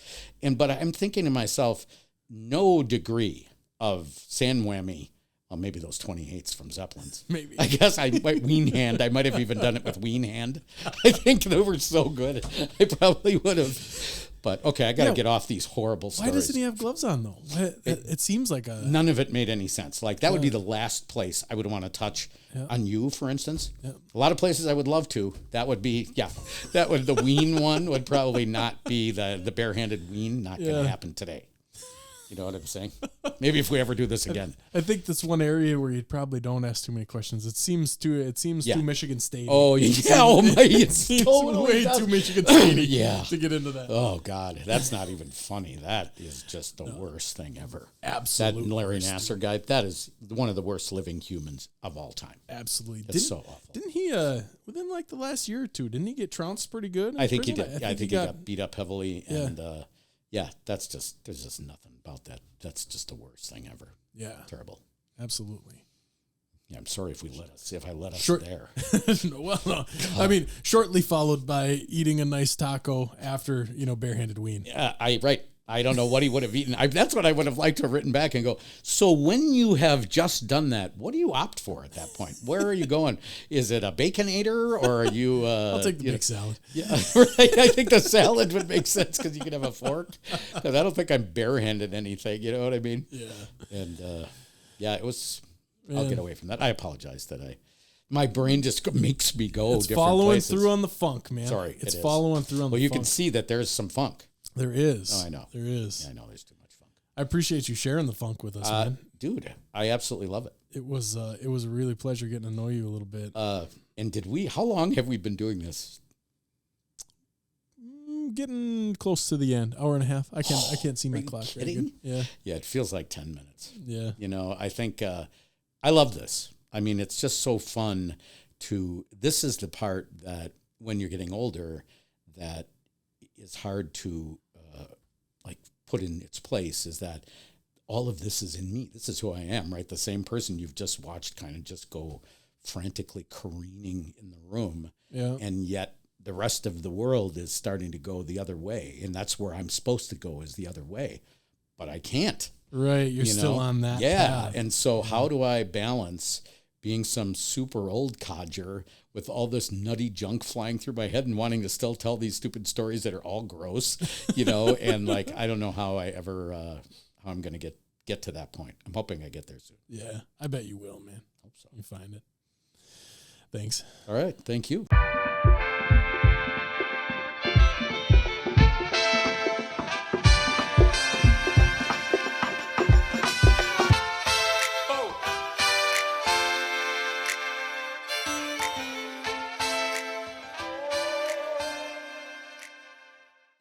But I'm thinking to myself, no degree of sand whammy. Well, maybe those 28s from Zeppelins. Maybe. I guess I might Ween Hand. I might have even done it with Ween Hand. I think they were so good. I probably would have. But, okay, I got to get off these horrible stories. Why doesn't he have gloves on, though? It seems like a... None of it made any sense. Like, that would be the last place I would want to touch on you, for instance. Yeah. A lot of places I would love to. That would be, the Ween one would probably not be the barehanded Ween. Not going to happen today. You know what I'm saying? Maybe if we ever do this again. I think that's one area where you probably don't ask too many questions. It seems too Michigan State. Oh, yeah. Oh, my. It's totally way too Michigan State yeah. to get into that. Oh, God. That's not even funny. That is just the worst thing ever. Absolutely. That Larry Nassar guy, that is one of the worst living humans of all time. Absolutely. It's so awful. Didn't he, within like the last year or two, didn't he get trounced pretty good? I think he did. I think he got beat up heavily. Yeah. And, there's just nothing about that. That's just the worst thing ever. Yeah. Terrible. Absolutely. Yeah, I'm sorry if I let us there. No. I mean, shortly followed by eating a nice taco after, barehanded Ween. Yeah, I don't know what he would have eaten. That's what I would have liked to have written back and go, so when you have just done that, what do you opt for at that point? Where are you going? Is it a Baconator or are you... I'll take the big salad. Yeah, right. I think the salad would make sense because you can have a fork. Because I don't think I'm barehanded anything, you know what I mean? Yeah. And it was... I'll get away from that. I apologize that my brain just makes me go it's different following places. Through on the funk, man. Sorry, it's following through on the funk. Well, you can see that there's some funk. There is. Oh, I know. There is. Yeah, I know there's too much funk. I appreciate you sharing the funk with us, man. Dude, I absolutely love it. It was a really pleasure getting to know you a little bit. And how long have we been doing this? Getting close to the end. Hour and a half. I can't see my clock. Kidding? Yeah. Yeah, it feels like 10 minutes. Yeah. I think I love this. I mean, it's just so fun this is the part that when you're getting older that is hard to put in its place, is that all of this is in me. This is who I am, right? The same person you've just watched kind of just go frantically careening in the room. Yeah. And yet the rest of the world is starting to go the other way. And that's where I'm supposed to go, is the other way. But I can't. Right. You're still on that path. And so how do I balance being some super old codger with all this nutty junk flying through my head and wanting to still tell these stupid stories that are all gross, and I don't know how how I'm going to get to that point. I'm hoping I get there soon. Yeah, I bet you will, man. Hope so. You find it. Thanks. All right. Thank you.